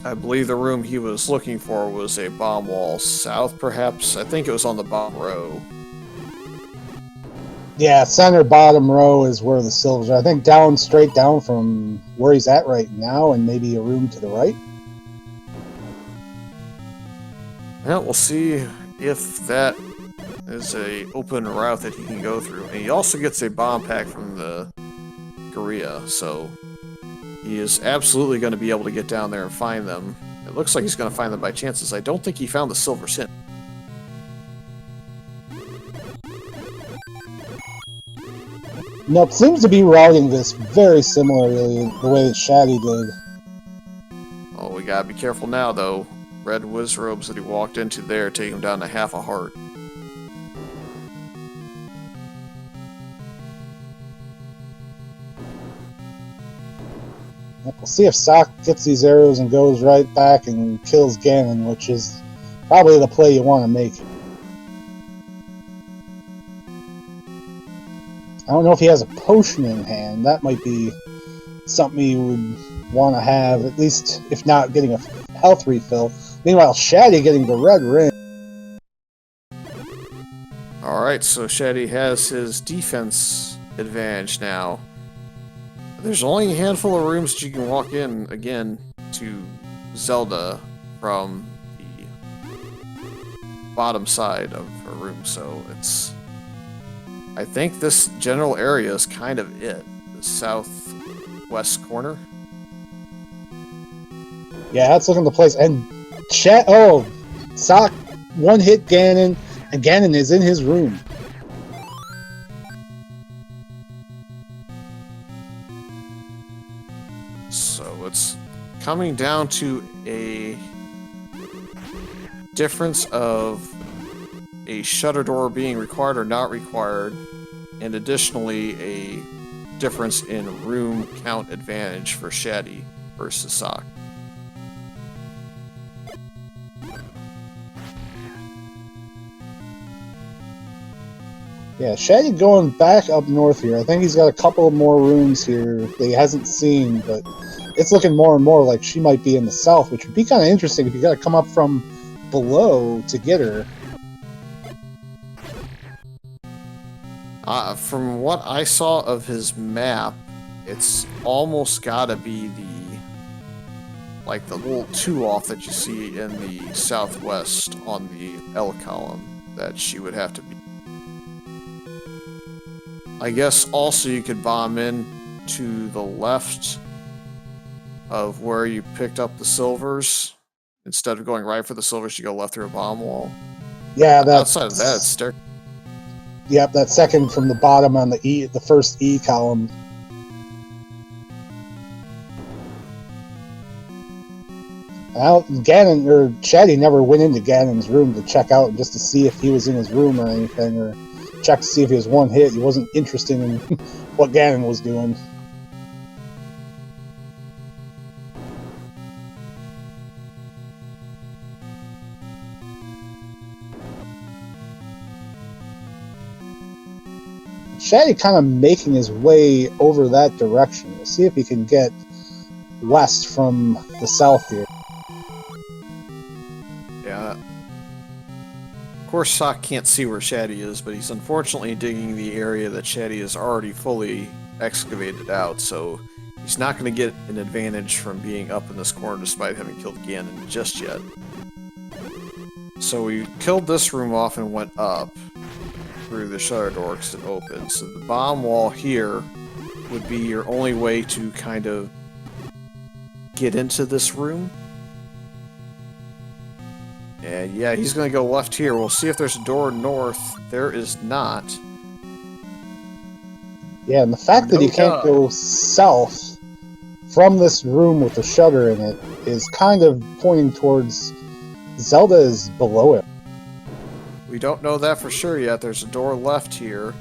I believe the room he was looking for was a bomb wall south, perhaps. I think it was on the bottom row. Yeah, center bottom row is where the silvers are. I think down, straight down from where he's at right now, and maybe a room to the right. Well, we'll see if that is a open route that he can go through. And he also gets a bomb pack from the Korea, so he is absolutely going to be able to get down there and find them. It looks like he's going to find them by chances. I don't think he found the silver sin. Nope, seems to be routing this very similarly the way that Shatty did. Oh, we gotta be careful now, though. Red whiz robes that he walked into there take him down to half a heart. We'll see if Sock gets these arrows and goes right back and kills Ganon, which is probably the play you want to make. I don't know if he has a potion in hand. That might be something he would want to have, at least if not getting a health refill. Meanwhile, Shatty getting the red ring. Alright, so Shatty has his defense advantage now. There's only a handful of rooms that you can walk in, again, to Zelda from the bottom side of her room, so it's... I think this general area is kind of it. The southwest corner. Yeah, that's looking the place. And Sock one-hit Ganon, and Ganon is in his room. So it's coming down to a difference of a shutter door being required or not required, and additionally a difference in room count advantage for Shatty versus Sock. Yeah, Shatty going back up north here. I think he's got a couple more rooms here that he hasn't seen, but it's looking more and more like she might be in the south, which would be kind of interesting if you got to come up from below to get her. From what I saw of his map, it's almost gotta be the little 2 off that you see in the southwest on the L column that she would have to be. I guess also you could bomb in to the left of where you picked up the silvers. Instead of going right for the silvers, you go left through a bomb wall. Yeah, that's... Outside of that, it's stair. Yep, that second from the bottom on the first E column. Ganon, or Shatty never went into Ganon's room to check out just to see if he was in his room or anything, or check to see if he was one hit. He wasn't interested in what Ganon was doing. Shatty kind of making his way over that direction. We'll see if he can get west from the south here. Yeah. Of course, Sock can't see where Shatty is, but he's unfortunately digging the area that Shatty has already fully excavated out, so he's not going to get an advantage from being up in this corner despite having killed Ganon just yet. So we killed this room off and went up. through the shutter door because it opens. So the bomb wall here would be your only way to kind of get into this room. And yeah, he's going to go left here. We'll see if there's a door north. There is not. Yeah, and the fact that No he can't go south from this room with the shutter in it is kind of pointing towards Zelda is below it. We don't know that for sure yet. There's a door left here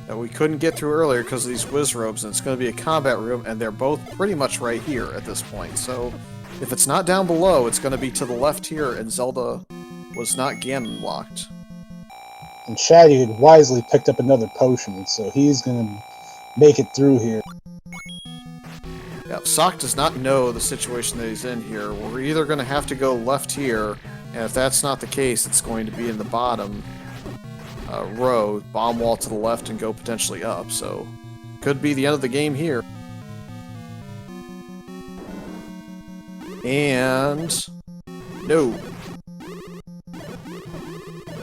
that we couldn't get through earlier because of these whiz robes, and it's going to be a combat room, and they're both pretty much right here at this point. So if it's not down below, it's going to be to the left here, and Zelda was not Ganon locked. And Shatty had wisely picked up another potion, so he's going to make it through here. Yeah, Sock does not know the situation that he's in here. We're either going to have to go left here, and if that's not the case, it's going to be in the bottom row, bomb wall to the left, and go potentially up. So, could be the end of the game here. And no.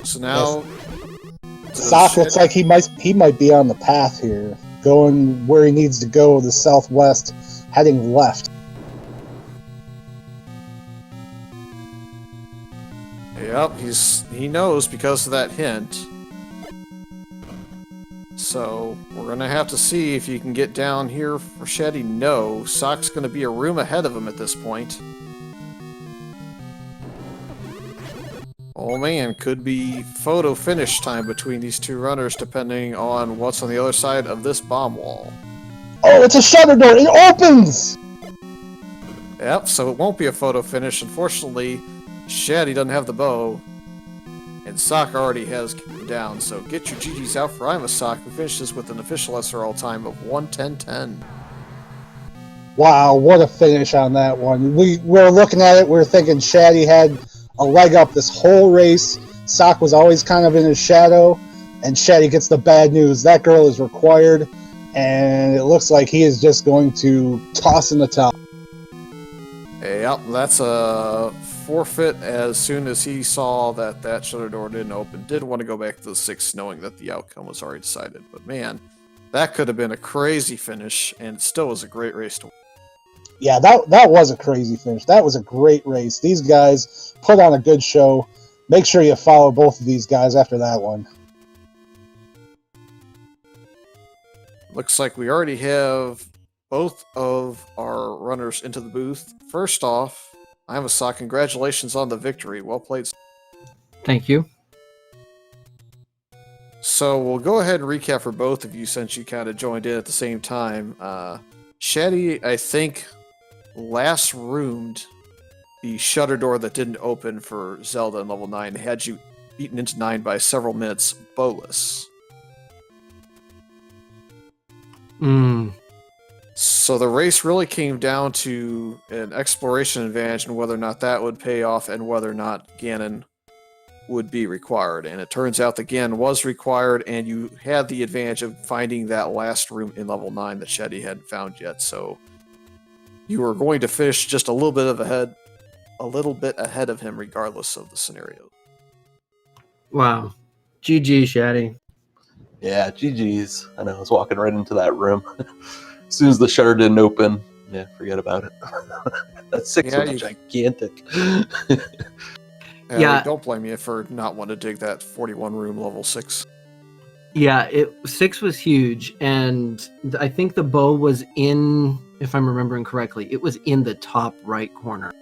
So now, Sock looks like he might be on the path here, going where he needs to go, the southwest, heading left. Yep, he knows because of that hint. So we're gonna have to see if you can get down here for Shetty. No, Sock's gonna be a room ahead of him at this point. Oh man, could be photo finish time between these two runners depending on what's on the other side of this bomb wall. Oh, it's a shutter door! It opens! Yep, so it won't be a photo finish. Unfortunately, Shetty doesn't have the bow, and Sock already has him down, so get your GGs out for Imasock, who finishes with an official SRL time of 1:10:10. Wow, what a finish on that one. We were looking at it, we were thinking Shatty had a leg up this whole race. Sock was always kind of in his shadow, and Shatty gets the bad news. That girl is required, and it looks like he is just going to toss in the towel. Yep, that's a forfeit as soon as he saw that that shutter door didn't open. Did want to go back to the 6th knowing that the outcome was already decided. But man, that could have been a crazy finish, and it still was a great race to win. Yeah, that was a crazy finish. That was a great race. These guys put on a good show. Make sure you follow both of these guys after that one. Looks like we already have both of our runners into the booth. First off, Imasock, congratulations on the victory. Well played. Thank you. So we'll go ahead and recap for both of you since you kind of joined in at the same time. Shatty, I think, last roomed the shutter door that didn't open for Zelda in level 9. Had you beaten into 9 by several minutes, bowless. So the race really came down to an exploration advantage and whether or not that would pay off and whether or not Ganon would be required. And it turns out that Ganon was required, and you had the advantage of finding that last room in level 9 that Shetty hadn't found yet. So you were going to finish just a little bit ahead of him regardless of the scenario. Wow. GG, Shatty. Yeah, GG's. I know, I was walking right into that room. As soon as the shutter didn't open, yeah, forget about it. That 6 was gigantic. Yeah. Don't blame me for not wanting to dig that 41 room level 6. Yeah, 6 was huge, and I think the bow was in, if I'm remembering correctly, it was in the top right corner.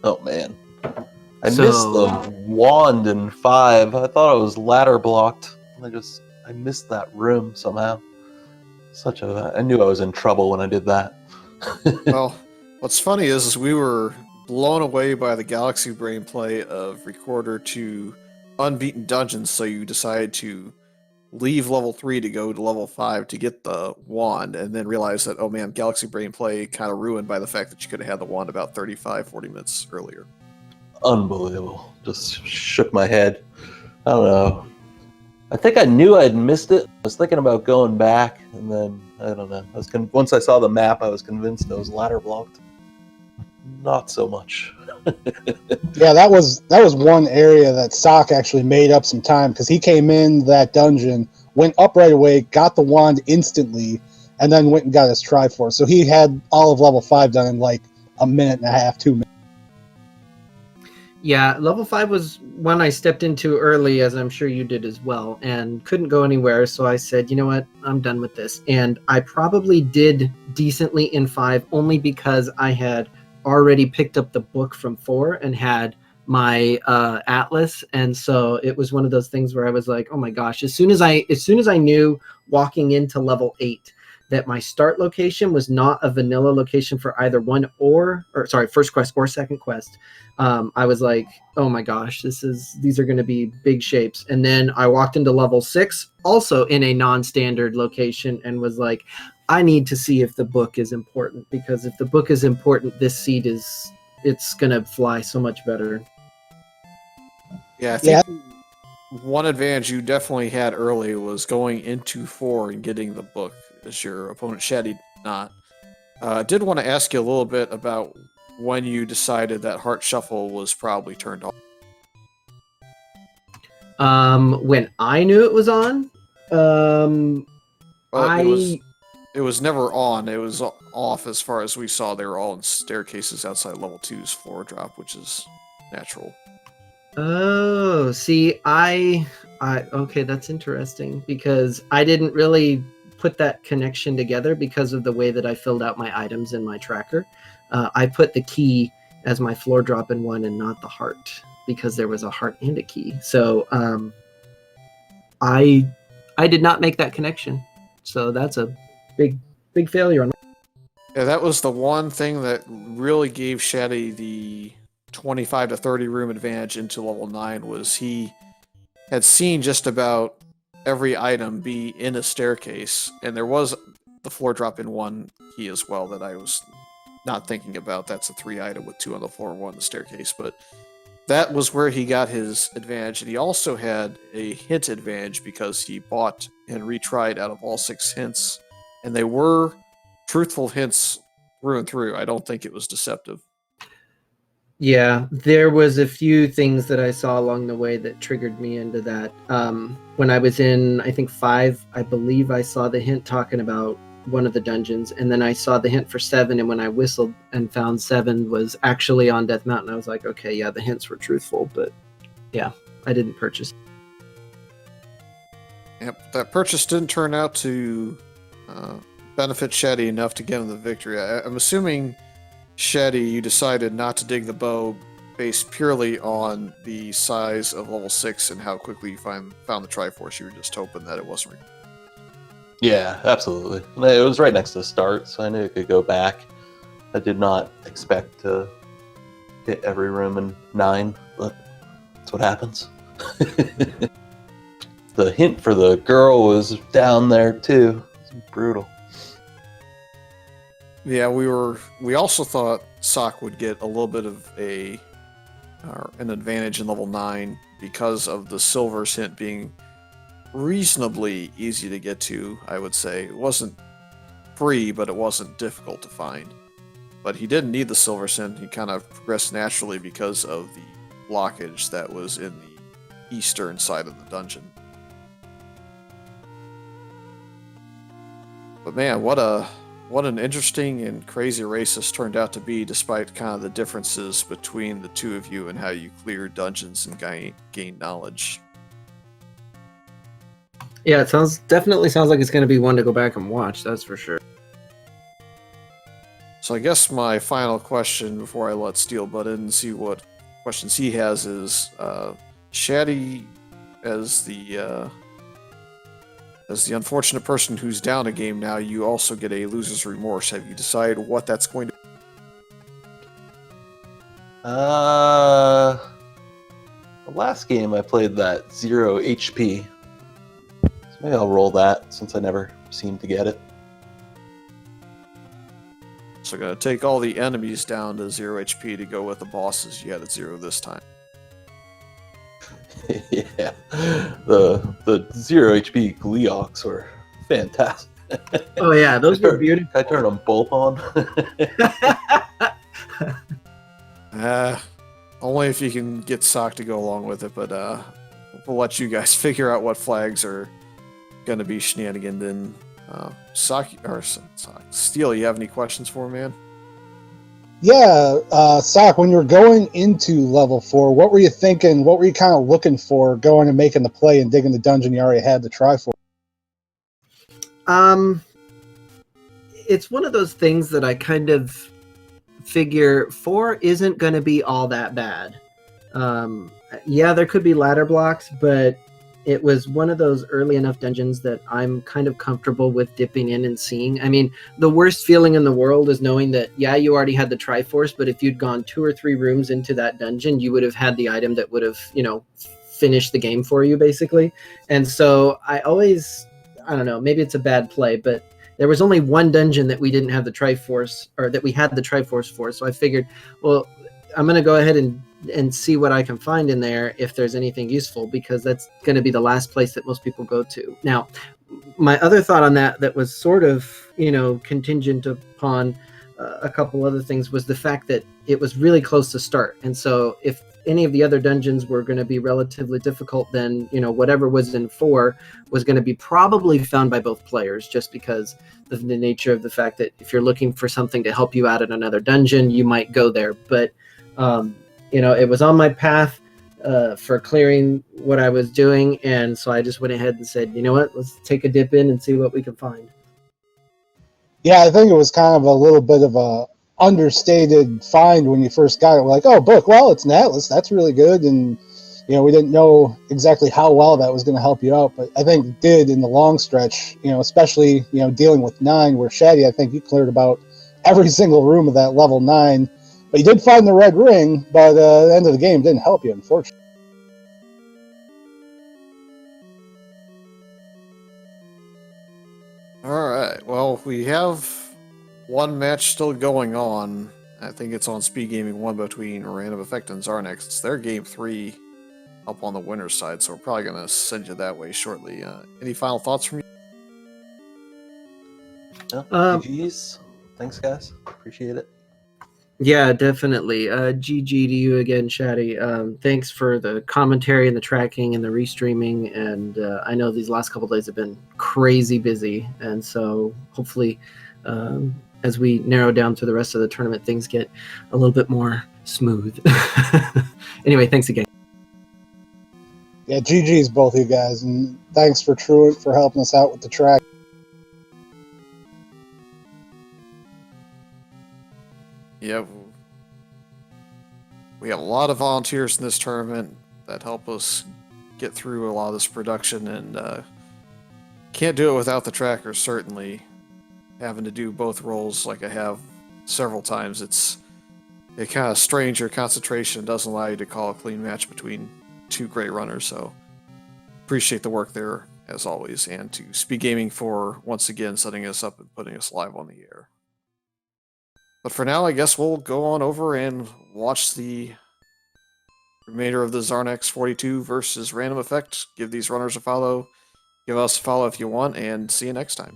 Oh man. I missed the wand in 5. I thought I was ladder blocked. I missed that room somehow. I knew I was in trouble when I did that. Well, what's funny is we were blown away by the Galaxy Brain play of Recorder to Unbeaten Dungeons, so you decided to leave level 3 to go to level 5 to get the wand, and then realize that, oh man, Galaxy Brain play kind of ruined by the fact that you could have had the wand about 35-40 minutes earlier. Unbelievable. Just shook my head. I don't know. I think I knew I'd missed it. I was thinking about going back, and then, I don't know. Once I saw the map, I was convinced I was ladder blocked. not so much. Yeah, that was one area that Sock actually made up some time because he came in that dungeon, went up right away, got the wand instantly, and then went and got his Triforce. So he had all of level 5 done in like a minute and a half, 2 minutes. Yeah, level 5 was one I stepped into early, as I'm sure you did as well, and couldn't go anywhere. So I said, you know what, I'm done with this. And I probably did decently in 5 only because I had already picked up the book from 4 and had my atlas, and so it was one of those things where I was like, oh my gosh, as soon as I knew walking into level 8 that my start location was not a vanilla location for either first quest or second quest, I was like, oh my gosh, these are going to be big shapes. And then I walked into level 6 also in a non-standard location and was like, I need to see if the book is important, because if the book is important, this seed it's going to fly so much better. Yeah, I think one advantage you definitely had early was going into 4 and getting the book, as your opponent Shatty did not. I did want to ask you a little bit about when you decided that Heart Shuffle was probably turned off. When I knew it was on, it was never on. It was off as far as we saw. They were all in staircases outside level 2's floor drop, which is natural. Oh, see, okay, that's interesting because I didn't really put that connection together because of the way that I filled out my items in my tracker. I put the key as my floor drop in 1 and not the heart because there was a heart and a key. So I did not make that connection. So that's a big failure on that. Yeah, that was the one thing that really gave Shatty the 25 to 30 room advantage into level 9 was he had seen just about every item be in a staircase, and there was the floor drop in 1 key as well that I was not thinking about. That's a 3 item with 2 on the floor and 1 on the staircase, but that was where he got his advantage, and he also had a hint advantage because he bought and retried out of all 6 hints, and they were truthful hints through and through. I don't think it was deceptive. Yeah, there was a few things that I saw along the way that triggered me into that. When I was in, I think 5, I believe I saw the hint talking about one of the dungeons, and then I saw the hint for 7, and when I whistled and found 7 was actually on Death Mountain, I was like, okay, yeah, the hints were truthful, but yeah, I didn't purchase. Yep, that purchase didn't turn out to benefit Shatty enough to get him the victory. I'm assuming, Shatty, you decided not to dig the bow based purely on the size of level 6 and how quickly you found the Triforce. You were just hoping that it wasn't. Yeah, absolutely. It was right next to the start, so I knew it could go back. I did not expect to hit every room in 9, but that's what happens. The hint for the girl was down there too. It's brutal. Yeah, we also thought Sock would get a little bit of an advantage in level 9 because of the Silver's hint being reasonably easy to get to, I would say. It wasn't free, but it wasn't difficult to find. But he didn't need the Silver's hint. He kind of progressed naturally because of the blockage that was in the eastern side of the dungeon. But man, what an interesting and crazy race this turned out to be, despite kind of the differences between the two of you and how you clear dungeons and gain knowledge. Yeah, it definitely sounds like it's going to be one to go back and watch, that's for sure. So I guess my final question before I let Steel butt in and see what questions he has is, Shatty, as the unfortunate person who's down a game now, you also get a loser's remorse. Have you decided what that's going to be? The last game I played that 0 HP. So maybe I'll roll that since I never seemed to get it. So gonna take all the enemies down to 0 HP to go with the bosses you had at 0 this time. Yeah, the 0 HP Gleeoks were fantastic. Oh yeah, those were beautiful. I turned them both on. Only if you can get Sock to go along with it, but we'll let you guys figure out what flags are gonna be shenanigan. Then, Steel, you have any questions for me, man? Yeah, Sock, when you were going into level 4, what were you thinking? What were you kind of looking for going and making the play and digging the dungeon you already had to try for? It's one of those things that I kind of figure 4 isn't going to be all that bad. Yeah, there could be ladder blocks, but it was one of those early enough dungeons that I'm kind of comfortable with dipping in and seeing. I mean, the worst feeling in the world is knowing that, yeah, you already had the Triforce, but if you'd gone 2 or 3 rooms into that dungeon, you would have had the item that would have, finished the game for you, basically. And so I don't know, maybe it's a bad play, but there was only one dungeon that we didn't have the Triforce, or that we had the Triforce for. So I figured, well, I'm going to go ahead and see what I can find in there if there's anything useful, because that's going to be the last place that most people go to. Now, my other thought on that was sort of, contingent upon a couple other things, was the fact that it was really close to start. And so if any of the other dungeons were going to be relatively difficult, then, whatever was in 4 was going to be probably found by both players, just because of the nature of the fact that if you're looking for something to help you out in another dungeon, you might go there. But, it was on my path for clearing what I was doing. And so I just went ahead and said, you know what, let's take a dip in and see what we can find. Yeah, I think it was kind of a little bit of a understated find when you first got it. We're like, oh, book, well, it's an atlas. That's really good. And, we didn't know exactly how well that was going to help you out. But I think it did in the long stretch, especially, dealing with 9, where Shatty, I think you cleared about every single room of that level 9. But you did find the red ring, but at the end of the game didn't help you, unfortunately. All right. Well, we have one match still going on. I think it's on SpeedGaming 1 between Random Effect and Zarnex. It's their game 3 up on the winner's side, so we're probably going to send you that way shortly. Any final thoughts from you? Yeah, GG's. Thanks, guys. Appreciate it. Yeah, definitely. GG to you again, Shatty. Thanks for the commentary and the tracking and the restreaming. And I know these last couple of days have been crazy busy. And so hopefully, as we narrow down to the rest of the tournament, things get a little bit more smooth. Anyway, thanks again. Yeah, GG's both you guys. And thanks for Truant for helping us out with the track. Yeah, we have a lot of volunteers in this tournament that help us get through a lot of this production, and can't do it without the trackers, certainly. Having to do both roles like I have several times, it kind of strains your concentration and doesn't allow you to call a clean match between 2 great runners, so appreciate the work there, as always, and to SpeedGaming for, once again, setting us up and putting us live on the air. But for now, I guess we'll go on over and watch the remainder of the Zarnex 42 versus Random Effect. Give these runners a follow. Give us a follow if you want, and see you next time.